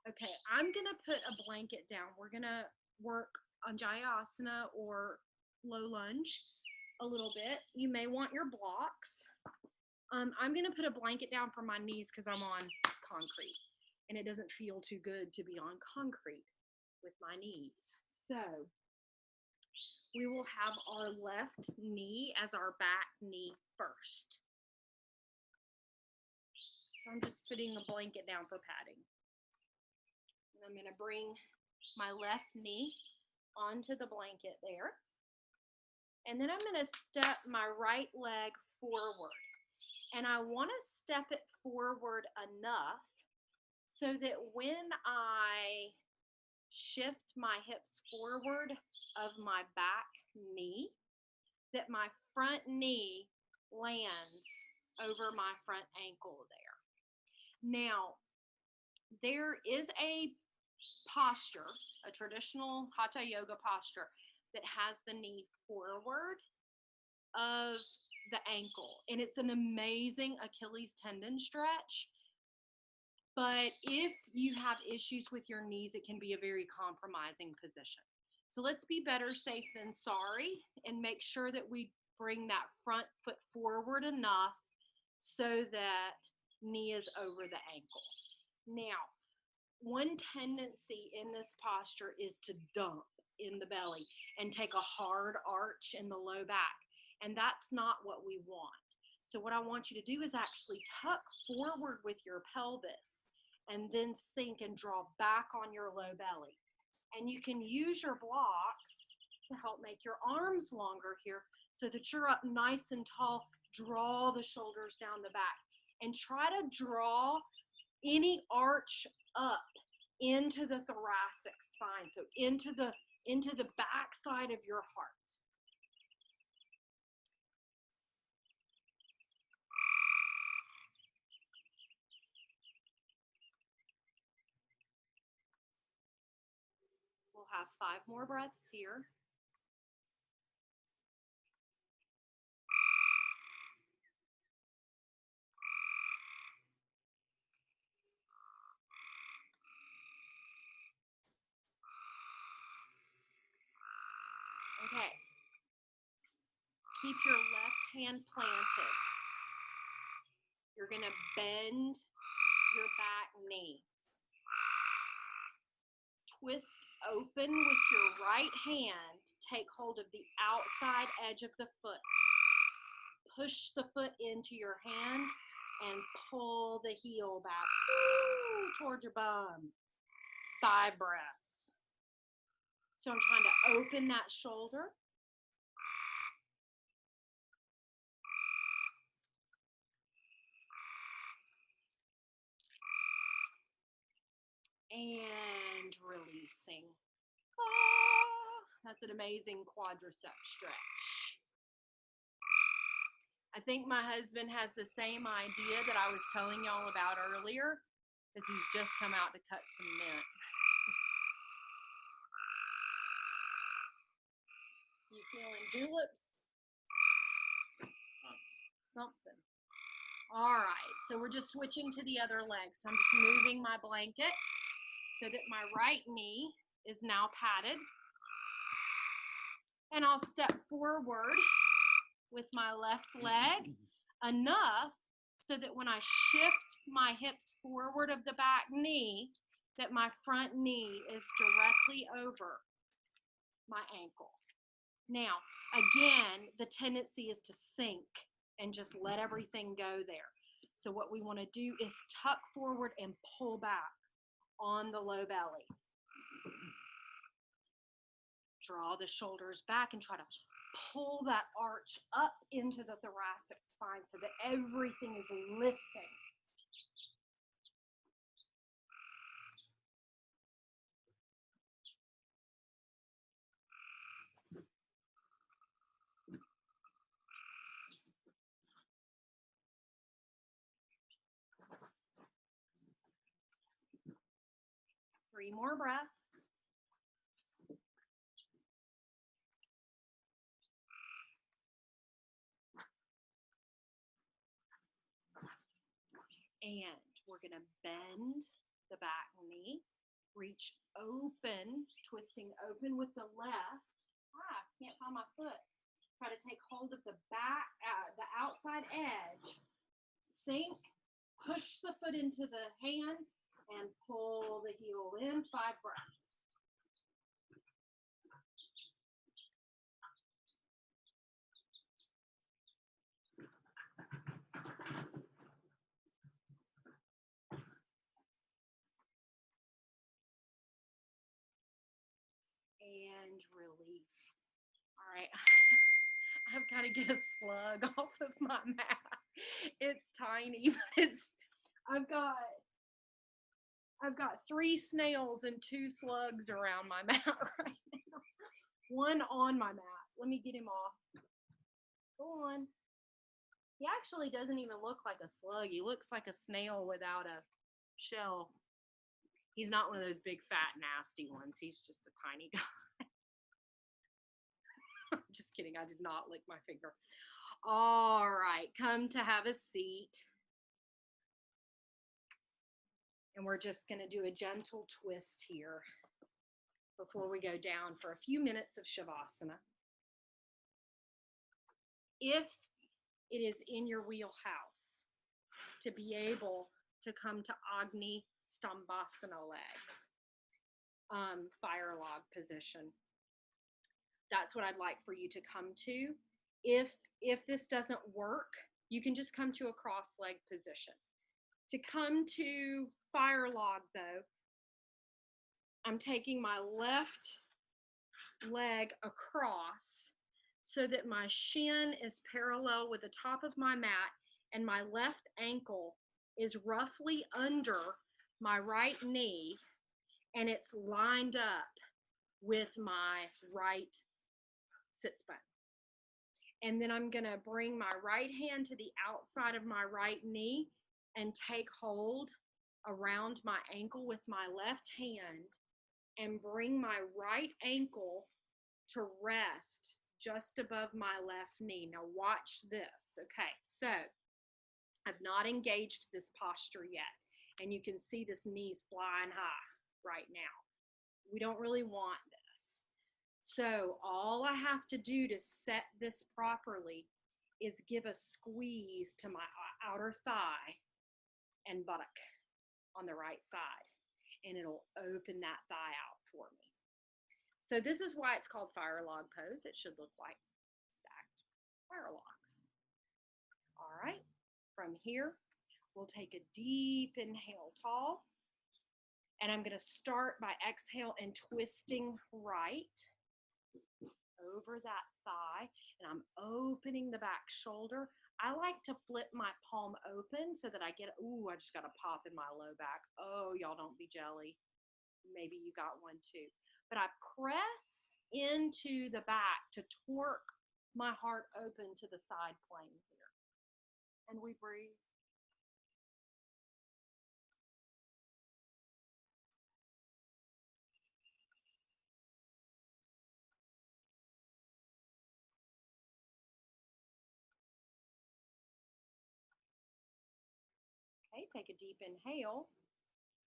Okay, I'm going to put a blanket down. We're going to work on Jayasana or low lunge a little bit. You may want your blocks. I'm going to put a blanket down for my knees because I'm on concrete, and it doesn't feel too good to be on concrete with my knees. So we will have our left knee as our back knee first. So I'm just putting a blanket down for padding. And I'm going to bring my left knee onto the blanket there. And then I'm going to step my right leg forward. And I want to step it forward enough so that when I shift my hips forward of my back knee, that my front knee lands over my front ankle there. Now, there is a posture, a traditional hatha yoga posture, that has the knee forward of the ankle, and it's an amazing Achilles tendon stretch. But if you have issues with your knees, it can be a very compromising position. So let's be better safe than sorry and make sure that we bring that front foot forward enough so that knee is over the ankle. Now, one tendency in this posture is to dump in the belly and take a hard arch in the low back, and that's not what we want. So what I want you to do is actually tuck forward with your pelvis and then sink and draw back on your low belly. And you can use your blocks to help make your arms longer here so that you're up nice and tall. Draw the shoulders down the back and try to draw any arch up into the thoracic spine, so into the back side of your heart. We'll have 5 more breaths here. Okay. Keep your left hand planted. You're going to bend your back knee. Twist open with your right hand. Take hold of the outside edge of the foot. push the foot into your hand and pull the heel back toward your bum. 5 breaths. So I'm trying to open that shoulder. And releasing. That's an amazing quadricep stretch. I think my husband has the same idea that I was telling y'all about earlier, because he's just come out to cut some mint. You feeling juleps? Something. All right, so we're just switching to the other leg. So I'm just moving my blanket so that my right knee is now padded. And I'll step forward with my left leg enough so that when I shift my hips forward of the back knee, that my front knee is directly over my ankle. Now, again, the tendency is to sink and just let everything go there. So what we want to do is tuck forward and pull back on the low belly. Draw the shoulders back and try to pull that arch up into the thoracic spine so that everything is lifting. Three more breaths. And we're going to bend the back knee, reach open, twisting open with the left. Can't find my foot. Try to take hold of the back, the outside edge. Sink, push the foot into the hand, and pull the heel in. 5 breaths. And release. All right. I've got to get a slug off of my mat. It's tiny, but I've got 3 snails and 2 slugs around my mat right now. One on my mat. Let me get him off. Go on. He actually doesn't even look like a slug. He looks like a snail without a shell. He's not one of those big, fat, nasty ones. He's just a tiny guy. I'm just kidding. I did not lick my finger. All right. Come to have a seat. And we're just going to do a gentle twist here before we go down for a few minutes of Shavasana. If it is in your wheelhouse to be able to come to Agni Stambhasana legs, fire log position, that's what I'd like for you to come to. If this doesn't work, you can just come to a cross leg position. To come to fire log though, I'm taking my left leg across so that my shin is parallel with the top of my mat and my left ankle is roughly under my right knee and it's lined up with my right sits bone. And then I'm gonna bring my right hand to the outside of my right knee and take hold around my ankle with my left hand and bring my right ankle to rest just above my left knee. Now watch this. Okay, so I've not engaged this posture yet, and you can see this knee's flying high right now. We don't really want this. So all I have to do to set this properly is give a squeeze to my outer thigh and buttock on the right side, and it'll open that thigh out for me. So this is why it's called fire log pose. It should look like stacked fire logs. right, from here, we'll take a deep inhale, tall. And I'm going to start by exhale and twisting right over that thigh. And I'm opening the back shoulder. I like to flip my palm open so that I get, ooh, I just got a pop in my low back. Oh, y'all don't be jelly. Maybe you got one too. But I press into the back to torque my heart open to the side plane here. And we breathe. Okay, take a deep inhale.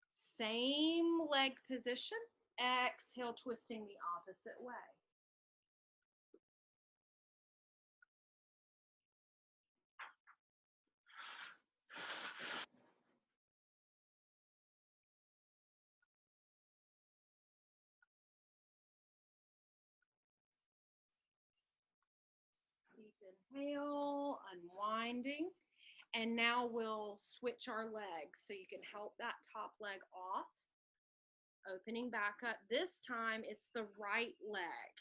Same leg position. Exhale, twisting the opposite way. Deep inhale, unwinding. And now we'll switch our legs so you can help that top leg off. Opening back up. This time it's the right leg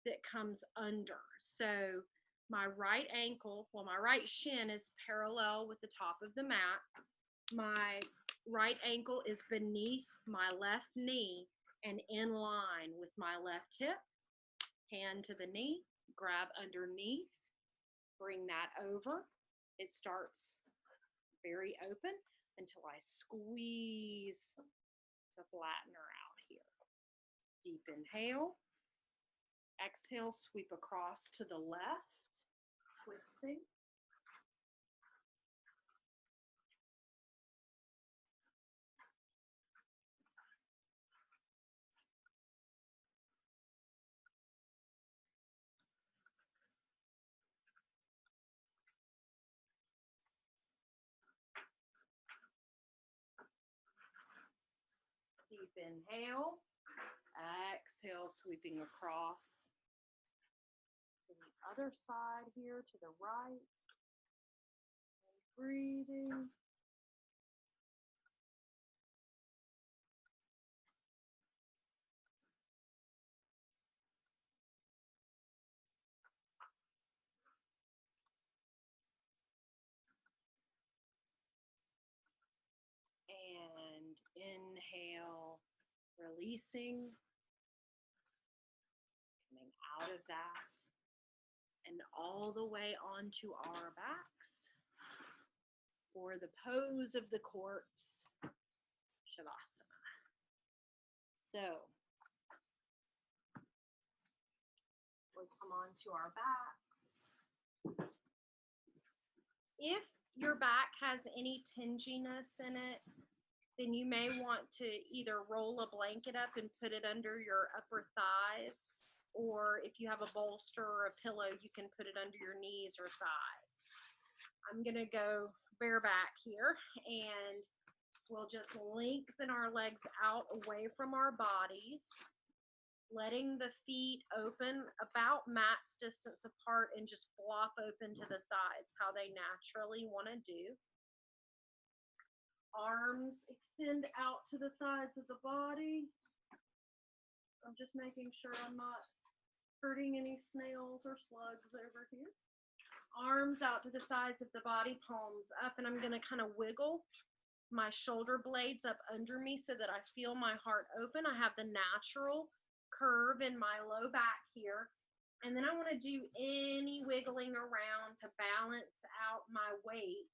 that comes under. So my right ankle, well, my right shin is parallel with the top of the mat. My right ankle is beneath my left knee and in line with my left hip. Hand to the knee, grab underneath, bring that over. It starts very open until I squeeze to flatten her out here. Deep inhale. Exhale, sweep across to the left, twisting. Deep inhale. Exhale, sweeping across to the other side here, to the right. And breathing. And inhale, releasing, coming out of that, and all the way onto our backs for the pose of the corpse, Shavasana. So we'll come onto our backs. If your back has any tinginess in it, then you may want to either roll a blanket up and put it under your upper thighs, or if you have a bolster or a pillow, you can put it under your knees or thighs. I'm gonna go bareback here, and we'll just lengthen our legs out away from our bodies, letting the feet open about mat's distance apart and just flop open to the sides, how they naturally want to do. Arms extend out to the sides of the body. I'm just making sure I'm not hurting any snails or slugs over here. Arms out to the sides of the body, palms up, and I'm going to kind of wiggle my shoulder blades up under me so that I feel my heart open. I have the natural curve in my low back here. And then I want to do any wiggling around to balance out my weight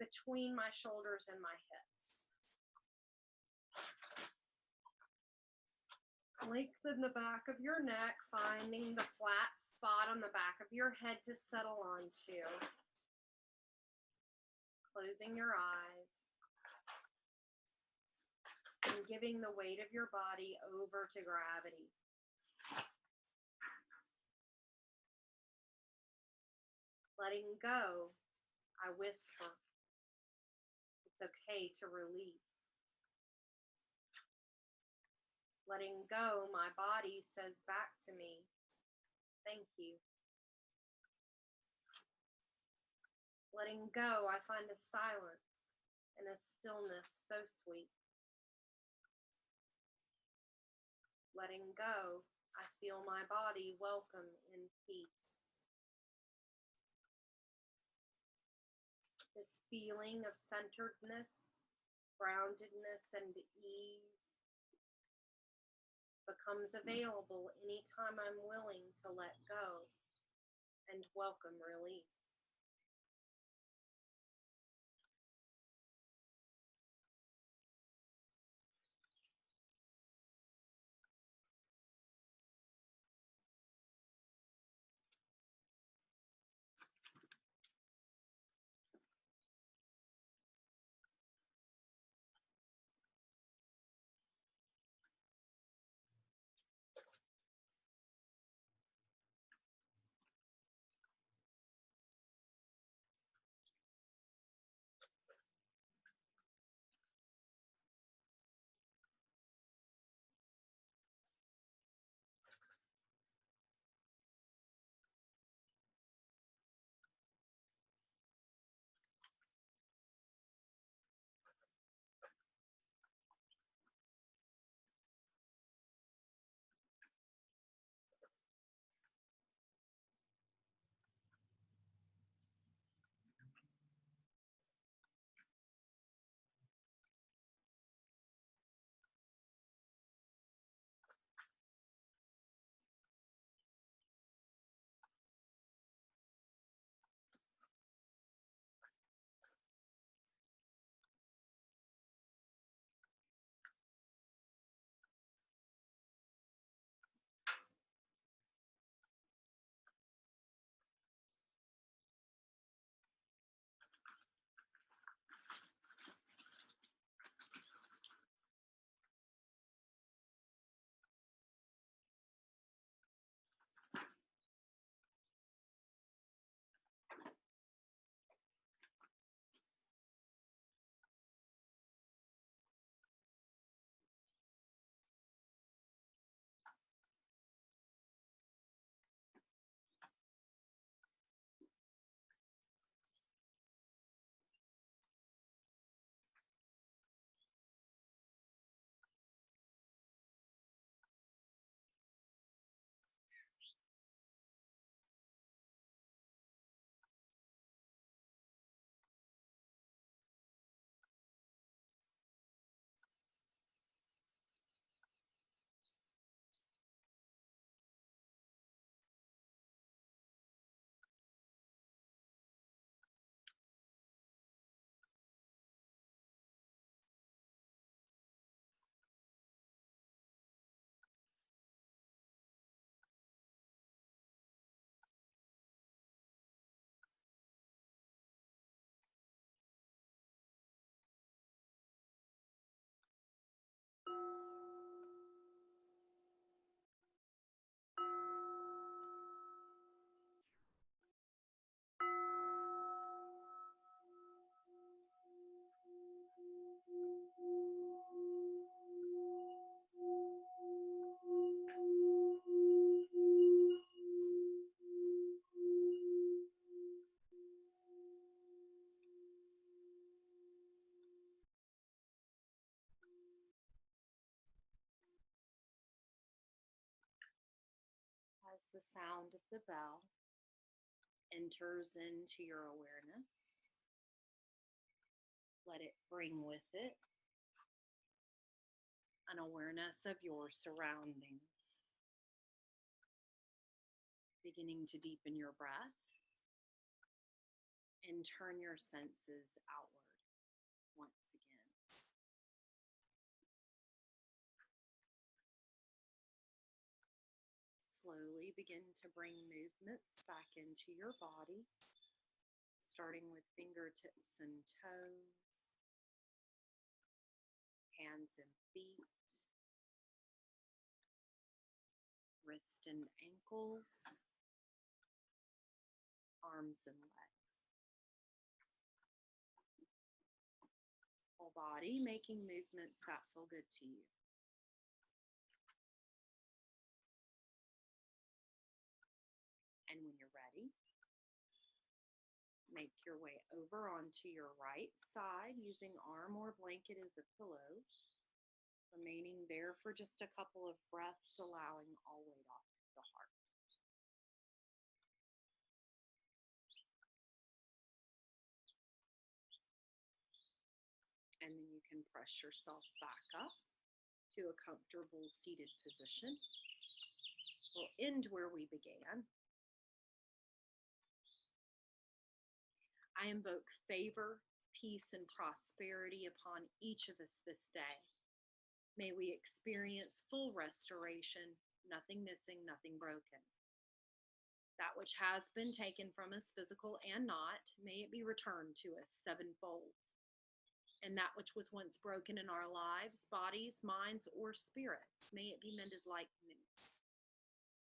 between my shoulders and my hips. Lengthen the back of your neck, finding the flat spot on the back of your head to settle onto. Closing your eyes. And giving the weight of your body over to gravity. Letting go, I whisper. It's okay to release. Letting go, my body says back to me, thank you. Letting go, I find a silence and a stillness so sweet. Letting go, I feel my body welcome in peace. This feeling of centeredness, groundedness, and ease becomes available anytime I'm willing to let go and welcome release. As the sound of the bell enters into your awareness, let it bring with it an awareness of your surroundings, beginning to deepen your breath and turn your senses outward once again. Slowly begin to bring movements back into your body, starting with fingertips and toes, hands and feet, wrists and ankles, arms and legs. Whole body making movements that feel good to you. And when you're ready, make your way over onto your right side using arm or blanket as a pillow, remaining there for just a couple of breaths, allowing all weight off the heart. And then you can press yourself back up to a comfortable seated position. We'll end where we began. I invoke favor, peace, and prosperity upon each of us this day. May we experience full restoration, nothing missing, nothing broken. That which has been taken from us, physical and not, may it be returned to us sevenfold. And that which was once broken in our lives, bodies, minds, or spirits, may it be mended like new.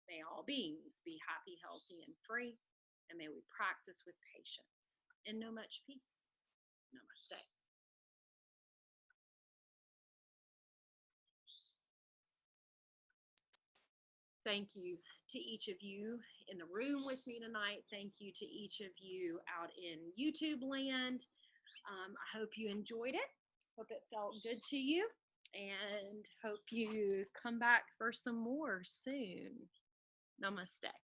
May all beings be happy, healthy, and free, and may we practice with patience and know much peace. Namaste. Thank you to each of you in the room with me tonight. Thank you to each of you out in YouTube land. I hope you enjoyed it. Hope it felt good to you, and hope you come back for some more soon. Namaste.